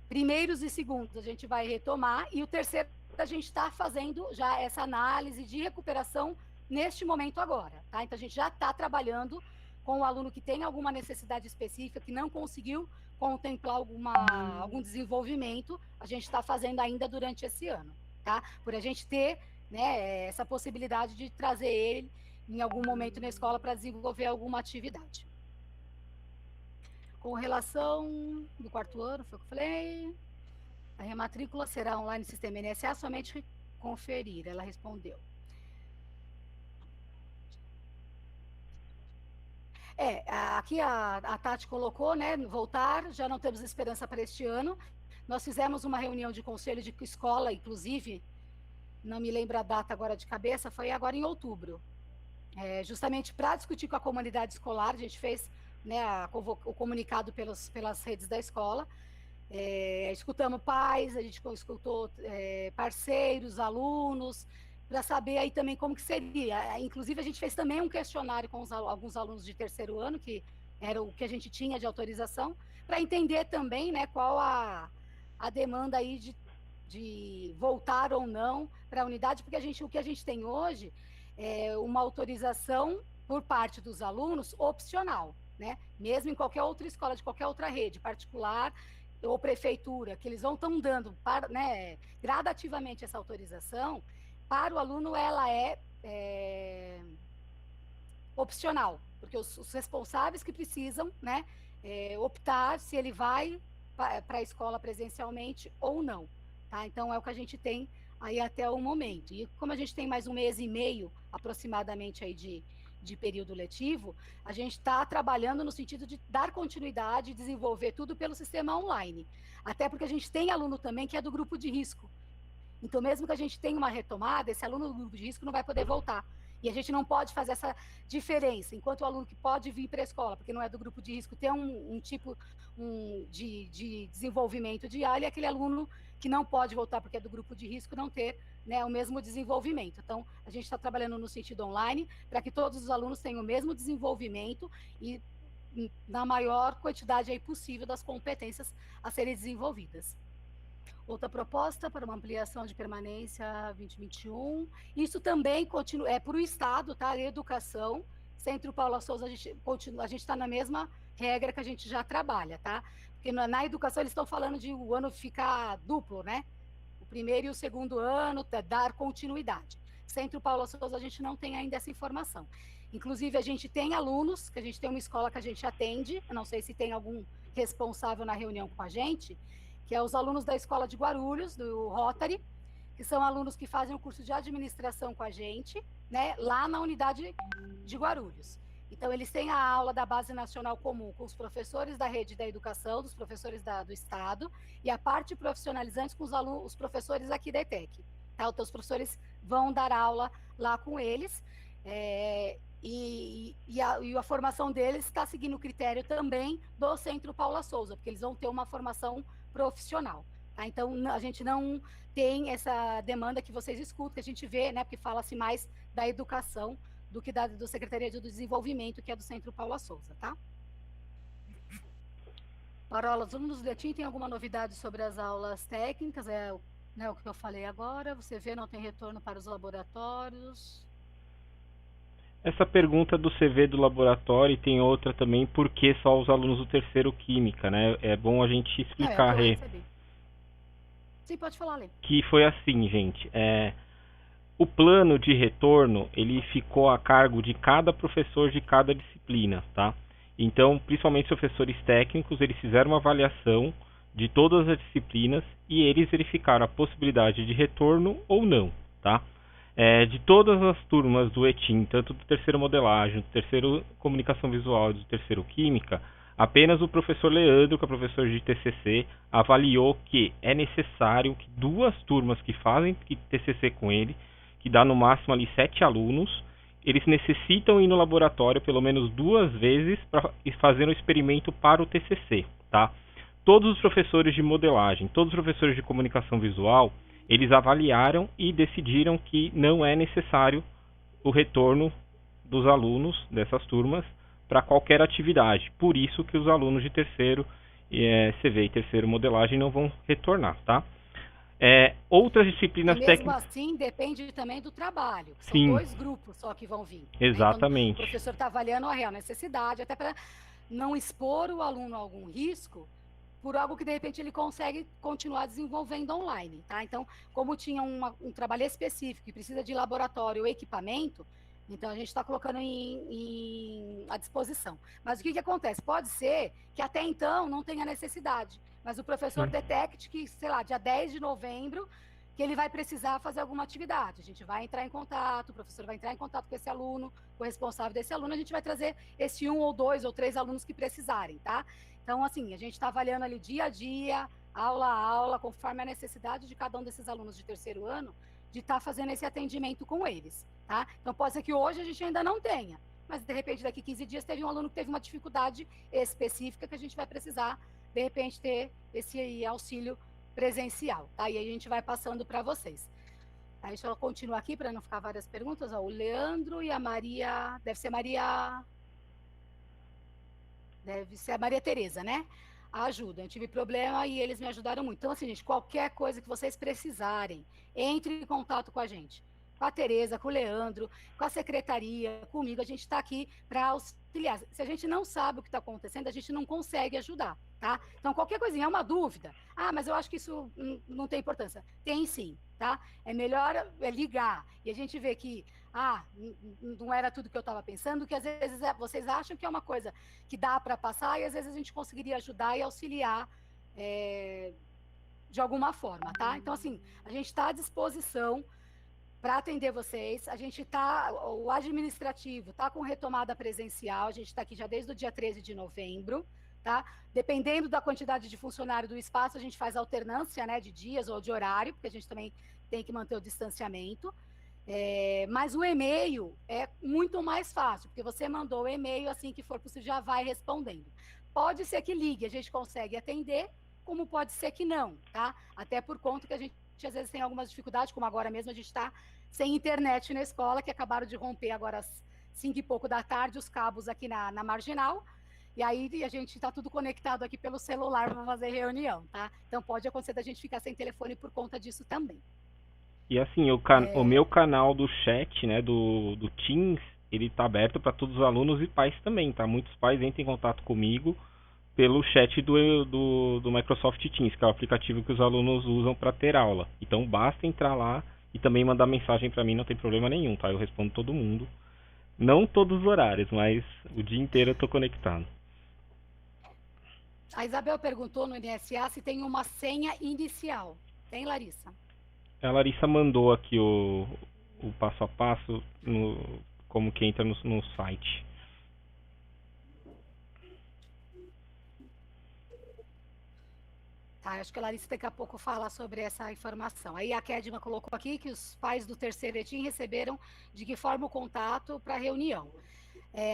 Primeiros e segundos a gente vai retomar, e o terceiro a gente está fazendo já essa análise de recuperação neste momento agora, tá? Então a gente já está trabalhando com o aluno que tem alguma necessidade específica, que não conseguiu contemplar algum desenvolvimento, a gente está fazendo ainda durante esse ano, tá? Por a gente ter, né, essa possibilidade de trazer ele em algum momento na escola para desenvolver alguma atividade. Com relação do quarto ano, foi o que eu falei, a rematrícula será online no sistema NSA, somente conferir, ela respondeu. Aqui a Tati colocou, né, voltar, já não temos esperança para este ano. Nós fizemos uma reunião de conselho de escola, inclusive, não me lembro a data agora de cabeça, foi agora em outubro. Justamente para discutir com a comunidade escolar, a gente fez, né, o comunicado pelas redes da escola, escutamos pais, a gente escutou parceiros, alunos, para saber aí também como que seria. Inclusive, a gente fez também um questionário com alguns alunos de terceiro ano, que era o que a gente tinha de autorização, para entender também, né, qual a demanda aí de voltar ou não para a unidade, porque o que a gente tem hoje é uma autorização por parte dos alunos opcional, né? Mesmo em qualquer outra escola, de qualquer outra rede, particular ou prefeitura, que eles estão dando, né, gradativamente essa autorização, para o aluno ela é opcional, porque os responsáveis que precisam, né, optar se ele vai para a escola presencialmente ou não, tá? Então é o que a gente tem aí até o momento. E como a gente tem mais 1 mês e meio aproximadamente aí de período letivo, a gente está trabalhando no sentido de dar continuidade e desenvolver tudo pelo sistema online. Até porque a gente tem aluno também que é do grupo de risco. Então, mesmo que a gente tenha uma retomada, esse aluno do grupo de risco não vai poder voltar. E a gente não pode fazer essa diferença. Enquanto o aluno que pode vir para a escola, porque não é do grupo de risco, tem um tipo de desenvolvimento diário, e aquele aluno que não pode voltar porque é do grupo de risco não ter, né, o mesmo desenvolvimento. Então, a gente está trabalhando no sentido online para que todos os alunos tenham o mesmo desenvolvimento e na maior quantidade aí possível das competências a serem desenvolvidas. Outra proposta para uma ampliação de permanência 2021. Isso também continua, para o Estado, tá? A educação, Centro Paula Souza, a gente está na mesma regra que a gente já trabalha, tá? Porque na educação eles estão falando de o ano ficar duplo, né? O primeiro e o segundo ano, dar continuidade. Centro Paula Souza, a gente não tem ainda essa informação. Inclusive, a gente tem alunos, que a gente tem uma escola que a gente atende, eu não sei se tem algum responsável na reunião com a gente, que é os alunos da Escola de Guarulhos, do Rotary, que são alunos que fazem o curso de administração com a gente, né, lá na unidade de Guarulhos. Então, eles têm a aula da Base Nacional Comum com os professores da rede da educação, dos professores do Estado, e a parte profissionalizante com os professores aqui da ETEC. Tá? Então, os professores vão dar aula lá com eles, e a formação deles está seguindo o critério também do Centro Paula Souza, porque eles vão ter uma formação profissional, tá? Então, a gente não tem essa demanda que vocês escutam, que a gente vê, né, porque fala-se mais da educação do que da Secretaria de Desenvolvimento, que é do Centro Paula Souza, tá? Parola, os alunos do Letim tem alguma novidade sobre as aulas técnicas? Né, o que eu falei agora, você vê, não tem retorno para os laboratórios. Essa pergunta do CV do laboratório, e tem outra também, por que só os alunos do terceiro Química, né? É bom a gente explicar, Rê. Sim, pode falar, Lê. Que foi assim, gente. O plano de retorno, ele ficou a cargo de cada professor de cada disciplina, tá? Então, principalmente os professores técnicos, eles fizeram uma avaliação de todas as disciplinas e eles verificaram a possibilidade de retorno ou não, tá? De todas as turmas do ETIM, tanto do terceiro modelagem, do terceiro comunicação visual e do terceiro química, Apenas o professor Leandro, que é professor de TCC, avaliou que é necessário que 2 turmas que fazem TCC com ele, que dá no máximo ali 7 alunos, eles necessitam ir no laboratório pelo menos 2 vezes para fazer um experimento para o TCC, tá? Todos os professores de modelagem, todos os professores de comunicação visual, eles avaliaram e decidiram que não é necessário o retorno dos alunos dessas turmas para qualquer atividade. Por isso que os alunos de terceiro CV e terceiro modelagem não vão retornar, tá? Outras disciplinas E mesmo técnicas... assim, depende também do trabalho. São Sim. 2 grupos só que vão vir. Exatamente. Então, o professor está avaliando a real necessidade, até para não expor o aluno a algum risco por algo que, de repente, ele consegue continuar desenvolvendo online, tá? Então, como tinha um trabalho específico e precisa de laboratório ou equipamento, então a gente está colocando à disposição. Mas o que acontece? Pode ser que até então não tenha necessidade, mas o professor detecte que, sei lá, dia 10 de novembro, que ele vai precisar fazer alguma atividade. A gente vai entrar em contato, o professor vai entrar em contato com esse aluno, com o responsável desse aluno, a gente vai trazer esse 1 ou 2 ou 3 alunos que precisarem, tá? Então, assim, a gente está avaliando ali dia a dia, aula a aula, conforme a necessidade de cada um desses alunos de terceiro ano, de estar fazendo esse atendimento com eles, tá? Então, pode ser que hoje a gente ainda não tenha, mas, de repente, daqui 15 dias teve um aluno que teve uma dificuldade específica que a gente vai precisar, de repente, ter esse auxílio presencial, tá? E aí a gente vai passando para vocês. Aí, deixa eu continuar aqui para não ficar várias perguntas. Ó, o Leandro e a Maria... Deve ser a Maria Tereza, né? Ajuda. Eu tive problema e eles me ajudaram muito. Então, assim, gente, qualquer coisa que vocês precisarem, entre em contato com a gente. Com a Tereza, com o Leandro, com a secretaria, comigo. A gente está aqui para auxiliar. Se a gente não sabe o que está acontecendo, a gente não consegue ajudar, tá? Então, qualquer coisinha, é uma dúvida. Ah, mas eu acho que isso não tem importância. Tem sim, tá? É melhor ligar. E a gente vê que não era tudo que eu estava pensando, que às vezes vocês acham que é uma coisa que dá para passar e às vezes a gente conseguiria ajudar e auxiliar de alguma forma, tá? Então, assim, a gente está à disposição para atender vocês. A gente o administrativo está com retomada presencial, a gente está aqui já desde o dia 13 de novembro, tá? Dependendo da quantidade de funcionário do espaço, a gente faz alternância, né, de dias ou de horário, porque a gente também tem que manter o distanciamento. Mas o e-mail é muito mais fácil, porque você mandou o e-mail, assim que for possível, já vai respondendo. Pode ser que ligue, a gente consegue atender, como pode ser que não, tá? Até por conta que a gente às vezes tem algumas dificuldades, como agora mesmo a gente está sem internet na escola, que acabaram de romper agora às 5 e pouco da tarde, os cabos aqui na Marginal, e aí a gente está tudo conectado aqui pelo celular para fazer reunião, tá? Então pode acontecer da gente ficar sem telefone por conta disso também. E assim, o meu canal do chat, né, do Teams, ele tá aberto para todos os alunos e pais também, tá? Muitos pais entram em contato comigo pelo chat do Microsoft Teams, que é o aplicativo que os alunos usam para ter aula. Então basta entrar lá e também mandar mensagem para mim, não tem problema nenhum, tá? Eu respondo todo mundo. Não todos os horários, mas o dia inteiro eu tô conectado. A Isabel perguntou no NSA se tem uma senha inicial. Tem, Larissa? A Larissa mandou aqui o passo a passo, como que entra no site. Tá, acho que a Larissa daqui a pouco fala sobre essa informação. Aí a Kedma colocou aqui que os pais do terceiro ETIM receberam de que forma o contato para a reunião.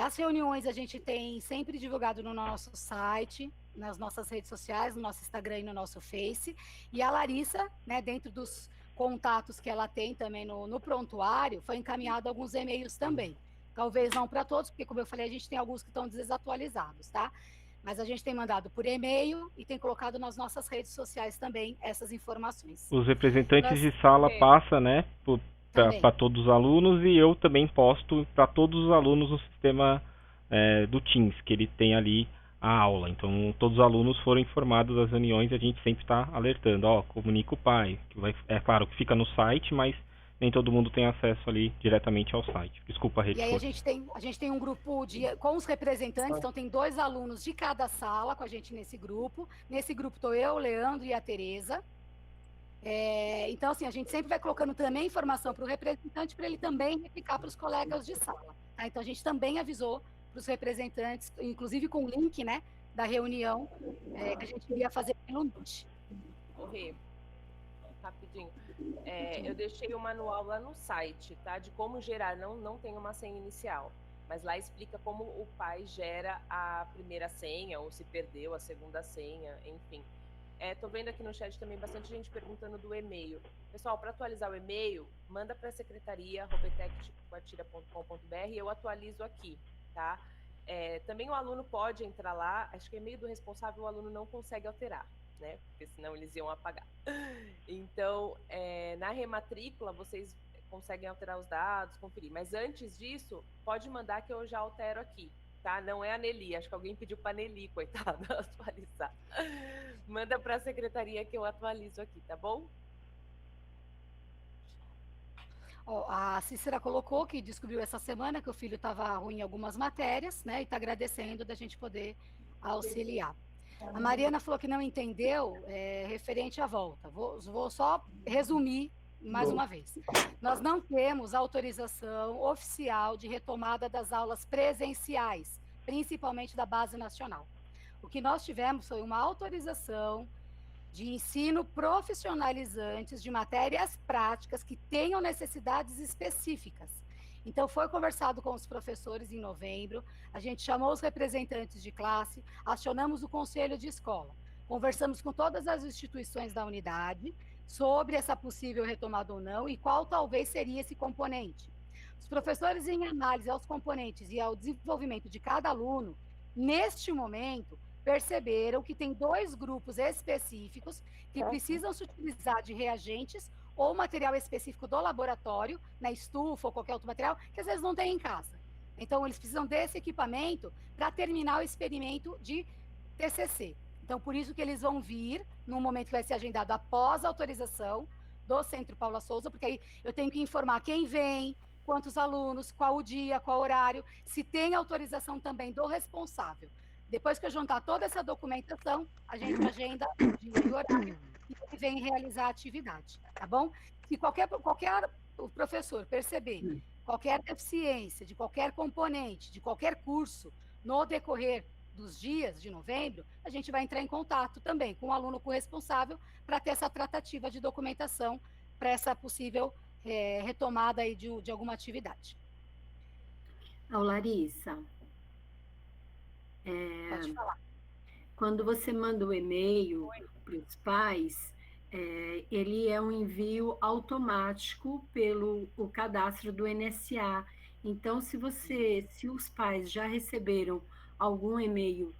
As reuniões a gente tem sempre divulgado no nosso site, nas nossas redes sociais, no nosso Instagram e no nosso Face. E a Larissa, né, dentro dos contatos que ela tem também no prontuário, foi encaminhado alguns e-mails também. Talvez não para todos, porque, como eu falei, a gente tem alguns que estão desatualizados, tá? Mas a gente tem mandado por e-mail e tem colocado nas nossas redes sociais também essas informações. Os representantes de sala passam, né, para todos os alunos, e eu também posto para todos os alunos no sistema do Teams, que ele tem ali a aula. Então, todos os alunos foram informados das reuniões e a gente sempre está alertando, comunica o pai. É claro que fica no site, mas nem todo mundo tem acesso ali diretamente ao site. Desculpa, Rede. E aí a gente tem um grupo com os representantes, então tem 2 alunos de cada sala com a gente nesse grupo. Nesse grupo estou eu, o Leandro e a Tereza. Então, assim, a gente sempre vai colocando também informação para o representante, para ele também replicar para os colegas de sala. Tá? Então, a gente também avisou para os representantes, inclusive com o link, né, da reunião que a gente iria fazer pelo Meet. Rê, rapidinho. Eu deixei o manual lá no site, tá? De como gerar, não tem uma senha inicial, mas lá explica como o pai gera a primeira senha, ou se perdeu a segunda senha, enfim. Tô vendo aqui no chat também bastante gente perguntando do e-mail. Pessoal, para atualizar o e-mail, manda para a secretaria robetec.com.br e eu atualizo aqui, tá? Também o aluno pode entrar lá, acho que o e-mail do responsável o aluno não consegue alterar, né? Porque senão eles iam apagar. Então, na rematrícula, vocês conseguem alterar os dados, conferir. Mas antes disso, pode mandar que eu já altero aqui, tá? Não é a Nelly, acho que alguém pediu para a Nelly, coitada, atualizar. Manda para a secretaria que eu atualizo aqui, tá bom? A Cícera colocou que descobriu essa semana que o filho estava ruim em algumas matérias, né? E está agradecendo da gente poder auxiliar. A Mariana falou que não entendeu referente à volta. Vou só resumir mais uma vez. Nós não temos autorização oficial de retomada das aulas presenciais, principalmente da Base Nacional. O que nós tivemos foi uma autorização de ensino profissionalizantes de matérias práticas que tenham necessidades específicas. Então, foi conversado com os professores em novembro, a gente chamou os representantes de classe, acionamos o conselho de escola, conversamos com todas as instituições da unidade sobre essa possível retomada ou não e qual talvez seria esse componente. Os professores, em análise aos componentes e ao desenvolvimento de cada aluno, neste momento, perceberam que tem 2 grupos específicos que precisam se utilizar de reagentes ou material específico do laboratório, na estufa ou qualquer outro material, que às vezes não tem em casa. Então, eles precisam desse equipamento para terminar o experimento de TCC. Então, por isso que eles vão vir num momento que vai ser agendado após a autorização do Centro Paula Souza, porque aí eu tenho que informar quem vem, quantos alunos, qual o dia, qual o horário, se tem autorização também do responsável. Depois que eu juntar toda essa documentação, a gente agenda o dia e o horário e vem realizar a atividade, tá bom? Se qualquer professor perceber qualquer deficiência de qualquer componente, de qualquer curso, no decorrer dos dias de novembro, a gente vai entrar em contato também com o aluno, com o responsável, para ter essa tratativa de documentação para essa possível retomada aí de alguma atividade. Larissa, Pode falar. Quando você manda o e-mail para os pais, ele é um envio automático pelo o cadastro do NSA. Então, se os pais já receberam algum e-mail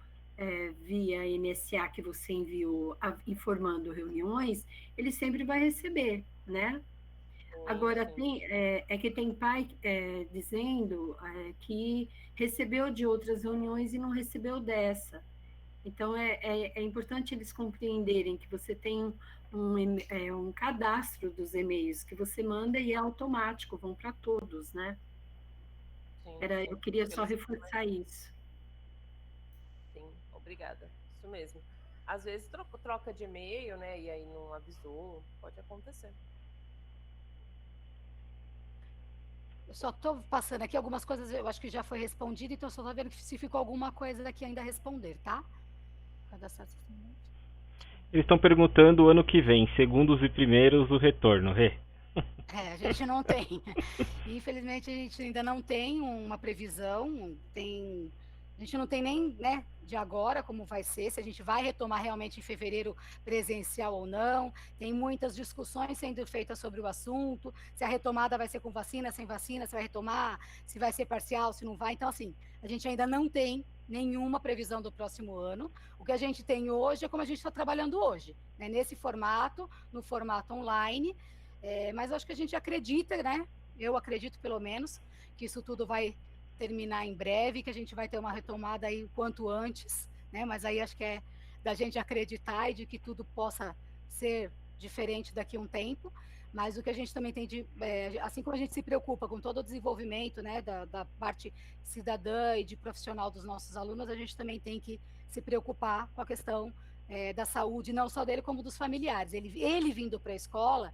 via NSA que você enviou informando reuniões, ele sempre vai receber, né? Agora, que tem pai dizendo que recebeu de outras reuniões e não recebeu dessa. Então, é importante eles compreenderem que você tem um cadastro dos e-mails que você manda e é automático, vão para todos, né? Sim, Eu queria só reforçar isso. Sim, obrigada. Isso mesmo. Às vezes troca de e-mail, né? E aí não avisou, pode acontecer. Eu só estou passando aqui algumas coisas, eu acho que já foi respondido, então só estou vendo se ficou alguma coisa daqui ainda a responder, tá? Eles estão perguntando o ano que vem, segundos e primeiros, o retorno, Rê. A gente não tem. Infelizmente, a gente ainda não tem uma previsão, a gente não tem nem, né, de agora como vai ser, se a gente vai retomar realmente em fevereiro presencial ou não. Tem muitas discussões sendo feitas sobre o assunto, se a retomada vai ser com vacina, sem vacina, se vai retomar, se vai ser parcial, se não vai. Então, assim, a gente ainda não tem nenhuma previsão do próximo ano. O que a gente tem hoje é como a gente está trabalhando hoje, né, nesse formato, no formato online, mas acho que a gente acredita, né, eu acredito pelo menos, que isso tudo vai terminar em breve, que a gente vai ter uma retomada aí o quanto antes, né? Mas aí acho que é da gente acreditar e de que tudo possa ser diferente daqui a um tempo. Mas o que a gente também tem assim como a gente se preocupa com todo o desenvolvimento, né, da parte cidadã e de profissional dos nossos alunos, a gente também tem que se preocupar com a questão da saúde, não só dele, como dos familiares. Ele vindo para a escola,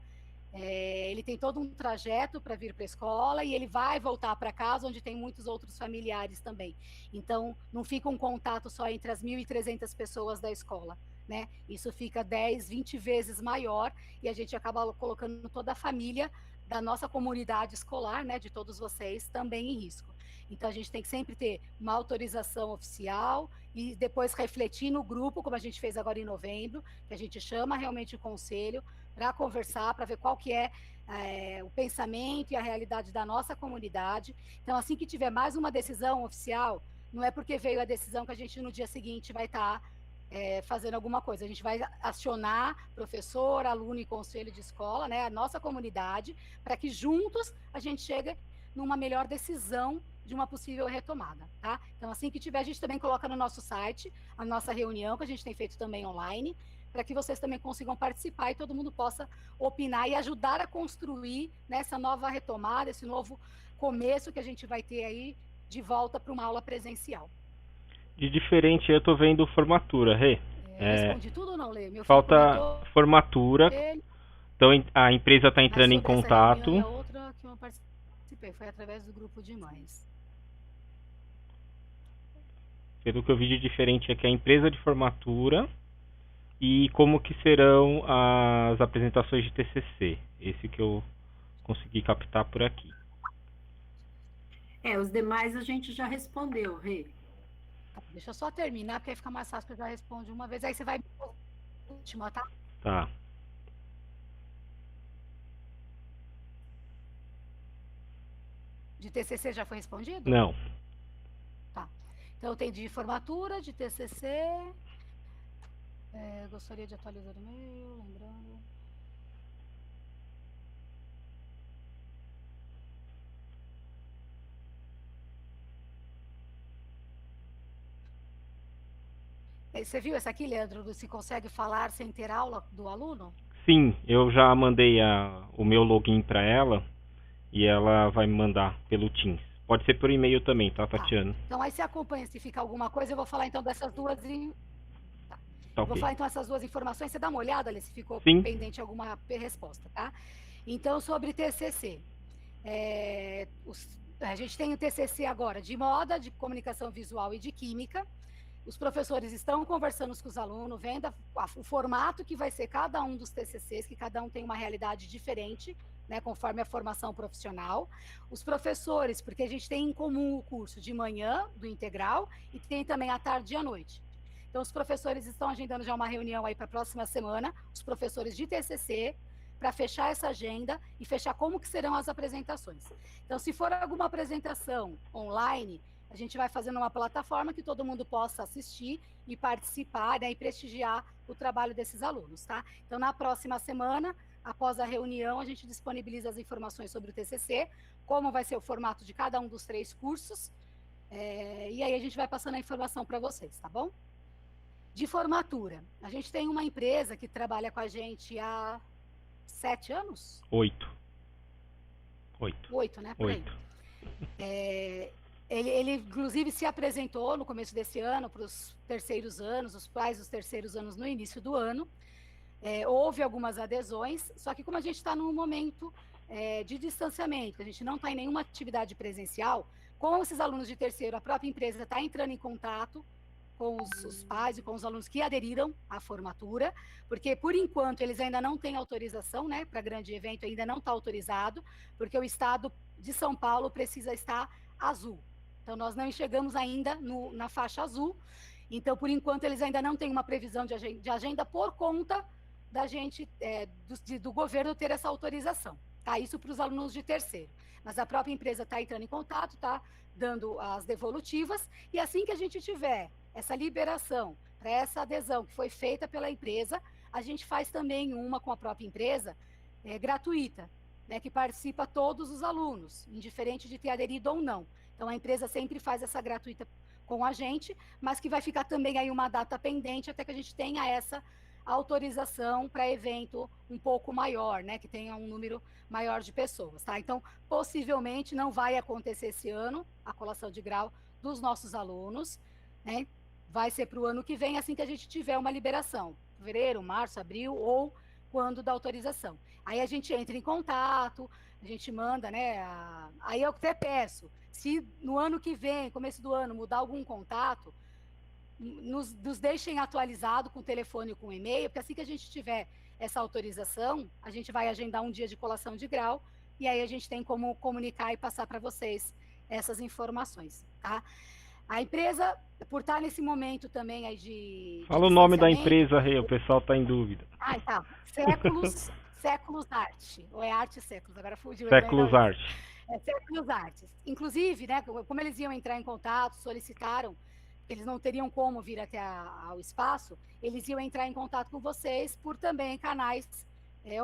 Ele tem todo um trajeto para vir para a escola e ele vai voltar para casa, onde tem muitos outros familiares também. Então, não fica um contato só entre as 1.300 pessoas da escola, né? Isso fica 10, 20 vezes maior e a gente acaba colocando toda a família da nossa comunidade escolar, né, de todos vocês, também em risco. Então, a gente tem que sempre ter uma autorização oficial e depois refletir no grupo, como a gente fez agora em novembro, que a gente chama realmente o conselho para conversar, para ver qual que é o pensamento e a realidade da nossa comunidade. Então, assim que tiver mais uma decisão oficial, não é porque veio a decisão que a gente no dia seguinte vai estar fazendo alguma coisa. A gente vai acionar professor, aluno e conselho de escola, né, a nossa comunidade, para que juntos a gente chegue numa melhor decisão de uma possível retomada, tá? Então, assim que tiver, a gente também coloca no nosso site a nossa reunião, que a gente tem feito também online, para que vocês também consigam participar e todo mundo possa opinar e ajudar a construir nessa nova retomada, esse novo começo que a gente vai ter aí de volta para uma aula presencial. De diferente, eu tô vendo formatura, Rê. Respondi tudo ou não, Lê? Meu filho Falta comentou, formatura. Então a empresa está entrando em sobre essa contato. reunião e a outra que eu participei foi através do grupo de mães. Pelo que eu vi de diferente é que a empresa de formatura e como que serão as apresentações de TCC. Esse que eu consegui captar por aqui. Os demais a gente já respondeu, Rê. Deixa eu só terminar, porque aí fica mais fácil que eu já respondo de uma vez. Aí você vai última, tá? Tá. De TCC já foi respondido? Não. Tá. Então tem de formatura, de TCC. Gostaria de atualizar o e-mail, lembrando. Você viu essa aqui, Leandro, do se consegue falar sem ter aula do aluno? Sim, eu já mandei o meu login para ela e ela vai me mandar pelo Teams. Pode ser por e-mail também, tá, Tatiana? Então aí você acompanha, se fica alguma coisa, eu vou falar então dessas duas Tá, Vou ok. falar então essas duas informações, você dá uma olhada ali se ficou Sim. pendente alguma resposta, tá? Então, sobre TCC. A gente tem o TCC agora de moda, de comunicação visual e de química. Os professores estão conversando com os alunos, vendo o formato que vai ser cada um dos TCCs, que cada um tem uma realidade diferente, né, conforme a formação profissional. Os professores, porque a gente tem em comum o curso de manhã, do integral, e tem também à tarde e à noite. Então, os professores estão agendando já uma reunião aí para a próxima semana, os professores de TCC, para fechar essa agenda e fechar como que serão as apresentações. Então, se for alguma apresentação online, a gente vai fazendo uma plataforma que todo mundo possa assistir e participar, né, e prestigiar o trabalho desses alunos, tá? Então, na próxima semana, após a reunião, a gente disponibiliza as informações sobre o TCC, como vai ser o formato de cada um dos 3 cursos, e aí a gente vai passando a informação para vocês, tá bom? De formatura, a gente tem uma empresa que trabalha com a gente há 7 anos? 8, né? Por aí. Ele, inclusive, se apresentou no começo desse ano para os terceiros anos, os pais dos terceiros anos no início do ano. Houve algumas adesões, só que como a gente está num momento de distanciamento, a gente não está em nenhuma atividade presencial, com esses alunos de terceiro, a própria empresa está entrando em contato com os pais e com os alunos que aderiram à formatura, porque, por enquanto, eles ainda não têm autorização, né, para grande evento, ainda não está autorizado, porque o estado de São Paulo precisa estar azul. Então, nós não chegamos ainda na faixa azul, então, por enquanto, eles ainda não têm uma previsão de agenda por conta da gente, do governo ter essa autorização, tá? Isso para os alunos de terceiro. Mas a própria empresa está entrando em contato, está dando as devolutivas, e assim que a gente tiver essa liberação para essa adesão que foi feita pela empresa, a gente faz também uma com a própria empresa, gratuita, né, que participa todos os alunos, indiferente de ter aderido ou não. Então, a empresa sempre faz essa gratuita com a gente, mas que vai ficar também aí uma data pendente até que a gente tenha essa autorização para evento um pouco maior, né, que tenha um número maior de pessoas, tá? Então, possivelmente não vai acontecer esse ano a colação de grau dos nossos alunos, né? Vai ser para o ano que vem, assim que a gente tiver uma liberação, fevereiro, março, abril, ou quando da autorização. Aí a gente entra em contato, a gente manda, né? Aí eu até peço, se no ano que vem, começo do ano, mudar algum contato, nos deixem atualizado com o telefone e com o e-mail, porque assim que a gente tiver essa autorização, a gente vai agendar um dia de colação de grau, e aí a gente tem como comunicar e passar para vocês essas informações, tá? A empresa, por estar nesse momento também aí de Fala o nome da distanciamento... empresa, Rê, o pessoal está em dúvida. Tá. Séculos Arte, ou é Arte Séculos, agora fugiu. Séculos Arte. Séculos Artes. Inclusive, né, como eles iam entrar em contato, solicitaram, eles não teriam como vir até ao espaço, eles iam entrar em contato com vocês por também canais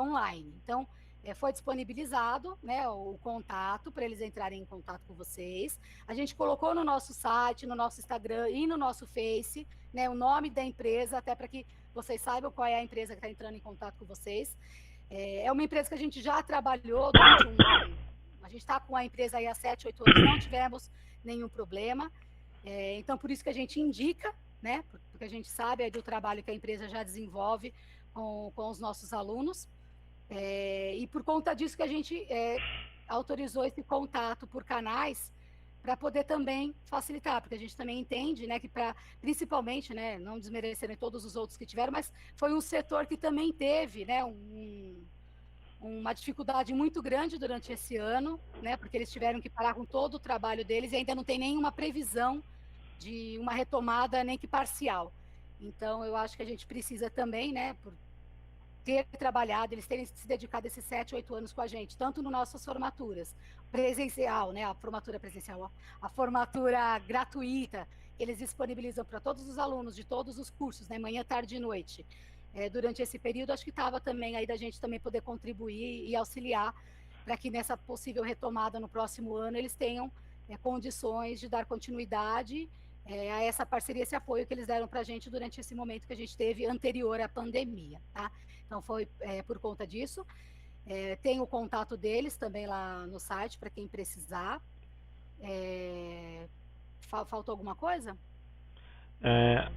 online. Então, foi disponibilizado, né, o contato para eles entrarem em contato com vocês. A gente colocou no nosso site, no nosso Instagram e no nosso Face, né, o nome da empresa, até para que vocês saibam qual é a empresa que está entrando em contato com vocês. É uma empresa que a gente já trabalhou durante a gente está com a empresa aí há 7, 8 anos, não tivemos nenhum problema. Então, por isso que a gente indica, né? Porque a gente sabe do trabalho que a empresa já desenvolve com os nossos alunos. E por conta disso que a gente autorizou esse contato por canais para poder também facilitar, porque a gente também entende, né, que principalmente, né, não desmerecendo todos os outros que tiveram, mas foi um setor que também teve, né, uma dificuldade muito grande durante esse ano, né, porque eles tiveram que parar com todo o trabalho deles e ainda não tem nenhuma previsão de uma retomada, nem que parcial. Então, eu acho que a gente precisa também, né, por ter trabalhado, eles terem se dedicado esses 7, 8 anos com a gente, tanto nas nossas formaturas, presencial, né, a formatura presencial, a formatura gratuita, que eles disponibilizam para todos os alunos de todos os cursos, né, manhã, tarde e noite. Durante esse período, acho que estava também aí da gente também poder contribuir e auxiliar para que nessa possível retomada no próximo ano eles tenham condições de dar continuidade a essa parceria, esse apoio que eles deram para a gente durante esse momento que a gente teve anterior à pandemia, tá? Então, foi por conta disso. Tem o contato deles também lá no site, para quem precisar. Faltou alguma coisa?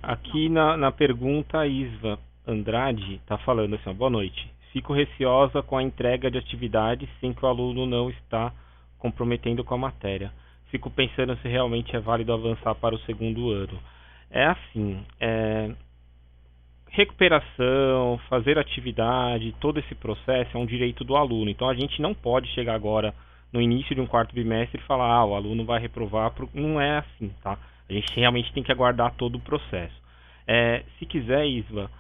Aqui na pergunta, a Isva Andrade está falando assim, boa noite. Fico receosa com a entrega de atividades sem que o aluno não está comprometendo com a matéria. Fico pensando se realmente é válido avançar para o segundo ano. Assim, recuperação, fazer atividade, todo esse processo é um direito do aluno. Então, a gente não pode chegar agora no início de um quarto bimestre e falar, o aluno vai reprovar. Não é assim, tá? A gente realmente tem que aguardar todo o processo. Se quiser, Isva,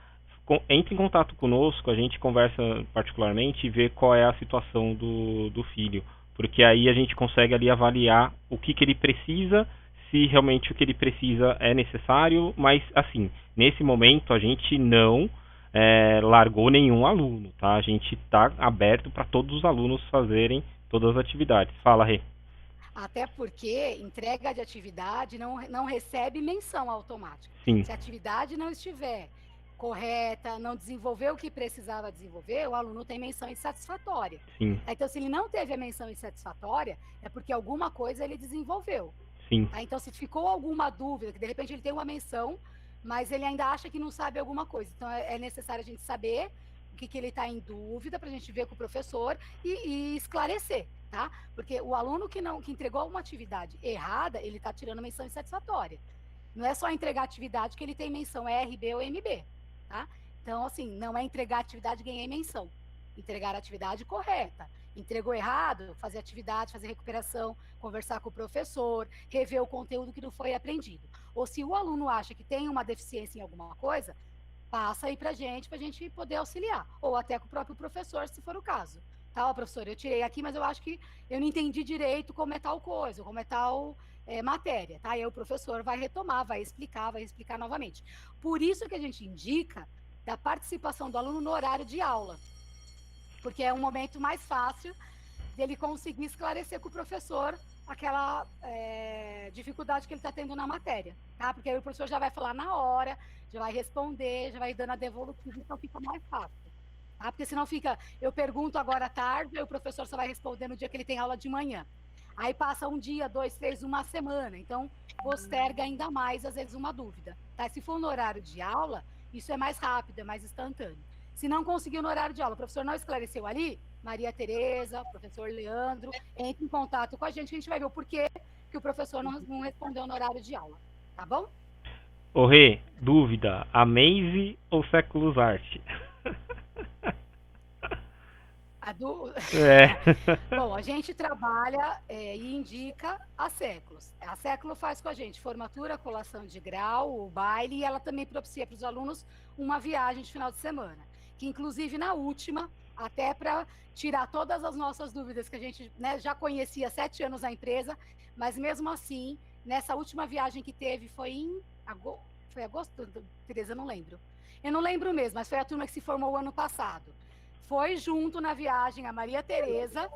entre em contato conosco, a gente conversa particularmente e vê qual é a situação do filho. Porque aí a gente consegue ali avaliar o que ele precisa, se realmente o que ele precisa é necessário, mas assim, nesse momento a gente não largou nenhum aluno, tá? A gente está aberto para todos os alunos fazerem todas as atividades. Fala, Rê. Até porque entrega de atividade não recebe menção automática. Sim. Se a atividade não estiver correta, não desenvolveu o que precisava desenvolver, o aluno tem menção insatisfatória. Sim. Então, se ele não teve a menção insatisfatória, é porque alguma coisa ele desenvolveu. Sim. Então, se ficou alguma dúvida, que de repente ele tem uma menção, mas ele ainda acha que não sabe alguma coisa. Então, é necessário a gente saber o que ele está em dúvida, para a gente ver com o professor e esclarecer, tá? Porque o aluno que entregou uma atividade errada, ele está tirando menção insatisfatória. Não é só entregar atividade que ele tem menção RB ou MB. Tá? Então, assim, não é entregar atividade, ganhei menção. Entregar a atividade correta. Entregou errado, fazer atividade, fazer recuperação, conversar com o professor, rever o conteúdo que não foi aprendido. Ou se o aluno acha que tem uma deficiência em alguma coisa, passa aí pra gente poder auxiliar. Ou até com o próprio professor, se for o caso. Tá, professor, eu tirei aqui, mas eu acho que eu não entendi direito como é tal coisa, como é tal matéria, tá? E aí o professor vai retomar, vai explicar novamente. Por isso que a gente indica da participação do aluno no horário de aula, porque é um momento mais fácil dele conseguir esclarecer com o professor aquela dificuldade que ele está tendo na matéria, tá? Porque aí o professor já vai falar na hora, já vai responder, já vai dando a devolutiva, então fica mais fácil. Tá? Porque senão eu pergunto agora à tarde, aí o professor só vai responder no dia que ele tem aula de manhã. Aí passa um dia, 2, 3, uma semana. Então, posterga ainda mais, às vezes, uma dúvida. Tá? Se for no horário de aula, isso é mais rápido, é mais instantâneo. Se não conseguiu no horário de aula, o professor não esclareceu ali, Maria Tereza, professor Leandro, entre em contato com a gente vai ver o porquê que o professor não respondeu no horário de aula, tá bom? Ô Rê, dúvida, Amaze ou Séculos Arte? Bom, a gente trabalha e indica há séculos. A Século faz com a gente formatura, colação de grau, o baile, e ela também propicia para os alunos uma viagem de final de semana, que inclusive na última, até para tirar todas as nossas dúvidas que a gente, né, já conhecia há 7 anos a empresa, mas mesmo assim, nessa última viagem que teve, foi agosto, Tereza, eu não lembro. Eu não lembro mesmo, mas foi a turma que se formou o ano passado. Foi junto na viagem a Maria Tereza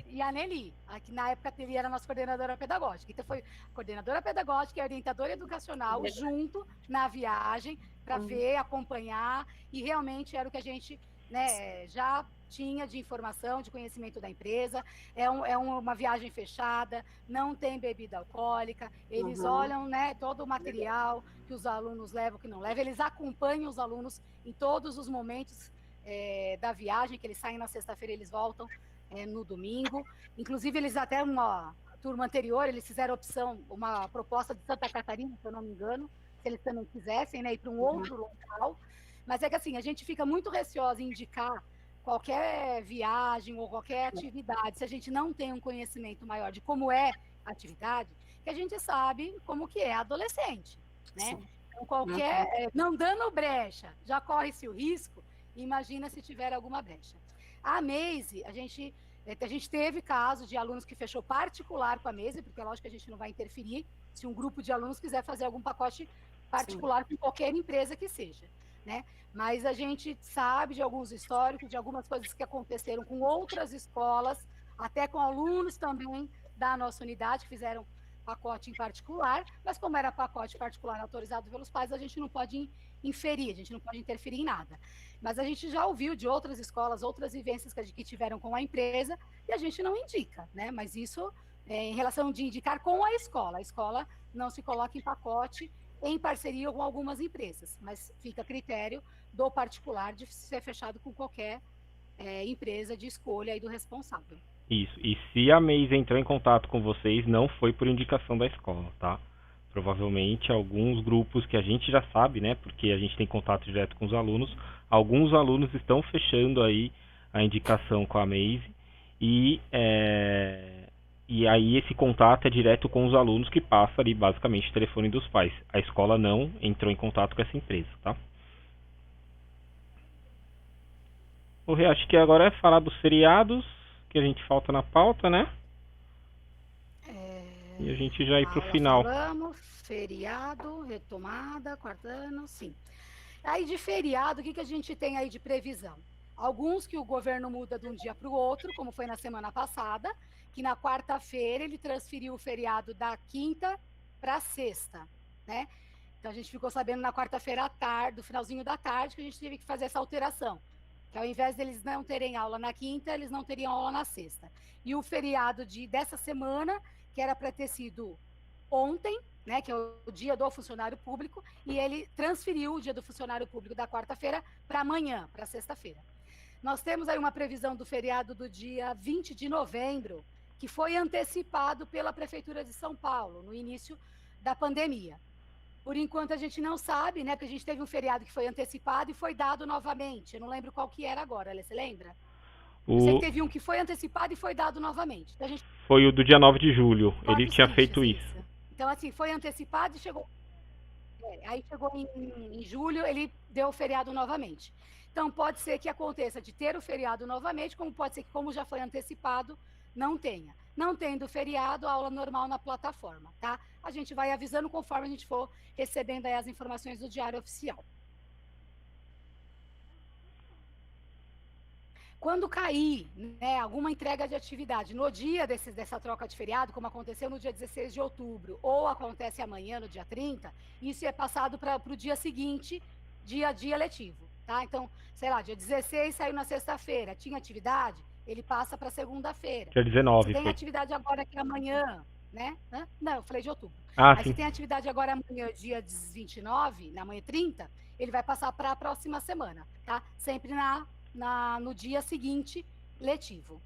e a Nelly, que na época a Nelly era a nossa coordenadora pedagógica. Então foi coordenadora pedagógica e orientadora educacional junto na viagem para ver, acompanhar, e realmente era o que a gente, né, já tinha de informação, de conhecimento da empresa. É uma viagem fechada, não tem bebida alcoólica, eles olham, né, todo o material que os alunos levam, que não levam, eles acompanham os alunos em todos os momentos da viagem, que eles saem na sexta-feira, eles voltam no domingo. Inclusive, eles até uma turma anterior, eles fizeram uma proposta de Santa Catarina, se eu não me engano, se eles também quisessem, né, ir para um outro local. Mas é que assim, a gente fica muito receosa em indicar qualquer viagem ou qualquer atividade, se a gente não tem um conhecimento maior de como é a atividade, que a gente sabe como que é adolescente, né? Então, não dando brecha, já corre-se o risco. Imagina se tiver alguma brecha. A Amaze, a gente teve casos de alunos que fechou particular com a Amaze, porque é lógico que a gente não vai interferir se um grupo de alunos quiser fazer algum pacote particular com qualquer empresa que seja, né? Mas a gente sabe de alguns históricos, de algumas coisas que aconteceram com outras escolas, até com alunos também da nossa unidade, que fizeram pacote em particular, mas como era pacote particular autorizado pelos pais, a gente não pode inferir, a gente não pode interferir em nada. Mas a gente já ouviu de outras escolas, outras vivências que tiveram com a empresa, e a gente não indica, né? Mas isso em relação de indicar com a escola não se coloca em pacote em parceria com algumas empresas, mas fica a critério do particular de ser fechado com qualquer empresa de escolha aí do responsável. Isso, e se a Amaze entrou em contato com vocês, não foi por indicação da escola, tá? Provavelmente alguns grupos que a gente já sabe, né, porque a gente tem contato direto com os alunos, alguns alunos estão fechando aí a indicação com a Amaze, e aí esse contato é direto com os alunos, que passa ali basicamente o telefone dos pais. A escola não entrou em contato com essa empresa, tá? Acho que agora é falar dos feriados, que a gente falta na pauta, né? E a gente já ir para o final. Falamos, feriado, retomada, quarto ano, sim. Aí de feriado, o que a gente tem aí de previsão? Alguns que o governo muda de um dia para o outro, como foi na semana passada, que na quarta-feira ele transferiu o feriado da quinta para a sexta, né? Então a gente ficou sabendo na quarta-feira à tarde, do finalzinho da tarde, que a gente teve que fazer essa alteração. Que ao invés deles não terem aula na quinta, eles não teriam aula na sexta. E o feriado dessa semana, que era para ter sido ontem, né, que é o dia do funcionário público, e ele transferiu o dia do funcionário público da quarta-feira para amanhã, para sexta-feira. Nós temos aí uma previsão do feriado do dia 20 de novembro, que foi antecipado pela Prefeitura de São Paulo, no início da pandemia. Por enquanto a gente não sabe, né, porque a gente teve um feriado que foi antecipado e foi dado novamente. Eu não lembro qual que era agora, você lembra? Eu sei que teve um que foi antecipado e foi dado novamente. Então, foi o do dia 9 de julho, ele tinha feito isso. Então, assim, foi antecipado e chegou... aí chegou em julho, ele deu o feriado novamente. Então, pode ser que aconteça de ter o feriado novamente, como pode ser que, como já foi antecipado, não tenha. Não tendo feriado, aula normal na plataforma, tá? A gente vai avisando conforme a gente for recebendo aí as informações do Diário Oficial. Quando cair, né, alguma entrega de atividade no dia dessa troca de feriado, como aconteceu no dia 16 de outubro, ou acontece amanhã, no dia 30, isso é passado para o dia seguinte, dia letivo, tá? Então, sei lá, dia 16 saiu na sexta-feira, tinha atividade, ele passa para segunda-feira. Dia 19. Se tem atividade agora que é amanhã, né? Não, eu falei de outubro. Aí se tem atividade agora amanhã, dia 29, na manhã 30, ele vai passar para a próxima semana, tá? Sempre no dia seguinte letivo.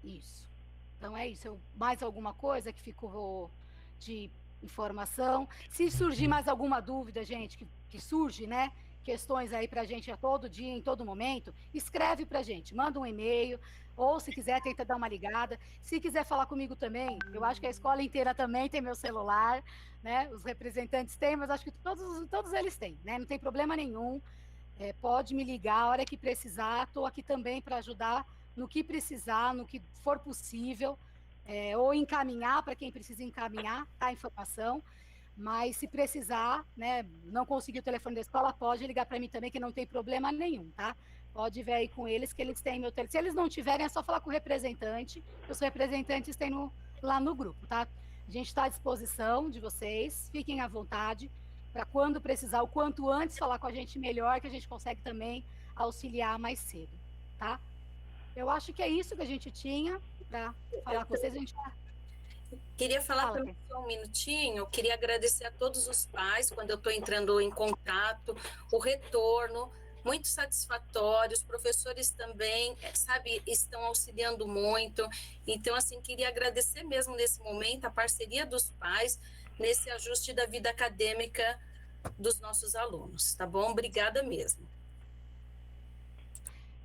Isso. Então é isso. Mais alguma coisa que ficou de informação? Se surgir mais alguma dúvida, gente, que surge, né? Questões aí para a gente a todo dia, em todo momento, escreve para a gente, manda um e-mail, ou se quiser, tenta dar uma ligada. Se quiser falar comigo também, eu acho que a escola inteira também tem meu celular, né? Os representantes têm, mas acho que todos eles têm, né? Não tem problema nenhum. Pode me ligar a hora que precisar, estou aqui também para ajudar no que precisar, no que for possível, ou encaminhar para quem precisa encaminhar a informação. Mas se precisar, né, não conseguir o telefone da escola, pode ligar para mim também, que não tem problema nenhum, tá? Pode ver aí com eles, que eles têm meu telefone. Se eles não tiverem, é só falar com o representante, os representantes têm lá no grupo, tá? A gente está à disposição de vocês, fiquem à vontade, para quando precisar, o quanto antes falar com a gente, melhor, que a gente consegue também auxiliar mais cedo, tá? Eu acho que é isso que a gente tinha para falar com vocês. A gente Queria falar também só um minutinho, queria agradecer a todos os pais, quando eu estou entrando em contato, o retorno, muito satisfatório, os professores também, sabe, estão auxiliando muito, então, assim, queria agradecer mesmo nesse momento a parceria dos pais, nesse ajuste da vida acadêmica dos nossos alunos, tá bom? Obrigada mesmo.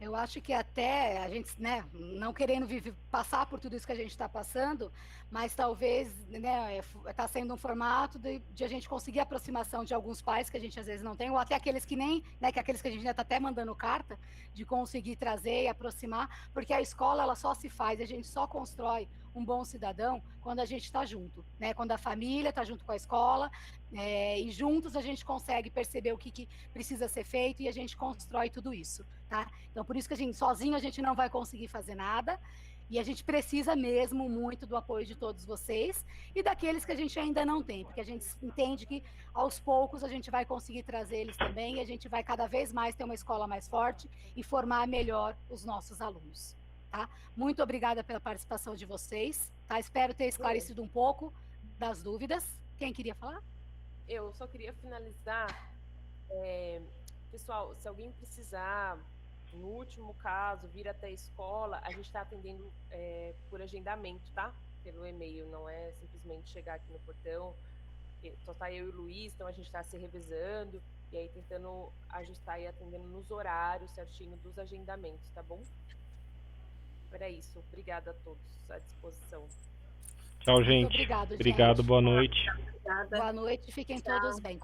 Eu acho que até a gente, né, não querendo passar por tudo isso que a gente está passando, mas talvez, né, está sendo um formato de a gente conseguir a aproximação de alguns pais que a gente às vezes não tem, ou até aqueles que nem, né, que aqueles que a gente ainda está até mandando carta, de conseguir trazer e aproximar, porque a escola ela só se faz, a gente só constrói um bom cidadão quando a gente está junto, né, quando a família está junto com a escola, e juntos a gente consegue perceber o que precisa ser feito e a gente constrói tudo isso, tá? Então, por isso que sozinho a gente não vai conseguir fazer nada, e a gente precisa mesmo muito do apoio de todos vocês e daqueles que a gente ainda não tem, porque a gente entende que aos poucos a gente vai conseguir trazer eles também e a gente vai cada vez mais ter uma escola mais forte e formar melhor os nossos alunos, tá? Muito obrigada pela participação de vocês, tá? Espero ter esclarecido um pouco das dúvidas. Quem queria falar? Eu só queria finalizar, pessoal, se alguém precisar, no último caso, vir até a escola, a gente está atendendo por agendamento, tá? Pelo e-mail, não é simplesmente chegar aqui no portão, só tá eu e o Luiz, então a gente está se revezando, e aí tentando ajustar e atendendo nos horários certinho dos agendamentos, tá bom? Era isso, obrigada a todos, à disposição. Tchau, gente. Muito obrigado, Obrigado, gente. boa noite. Obrigada. Boa noite, fiquem todos bem.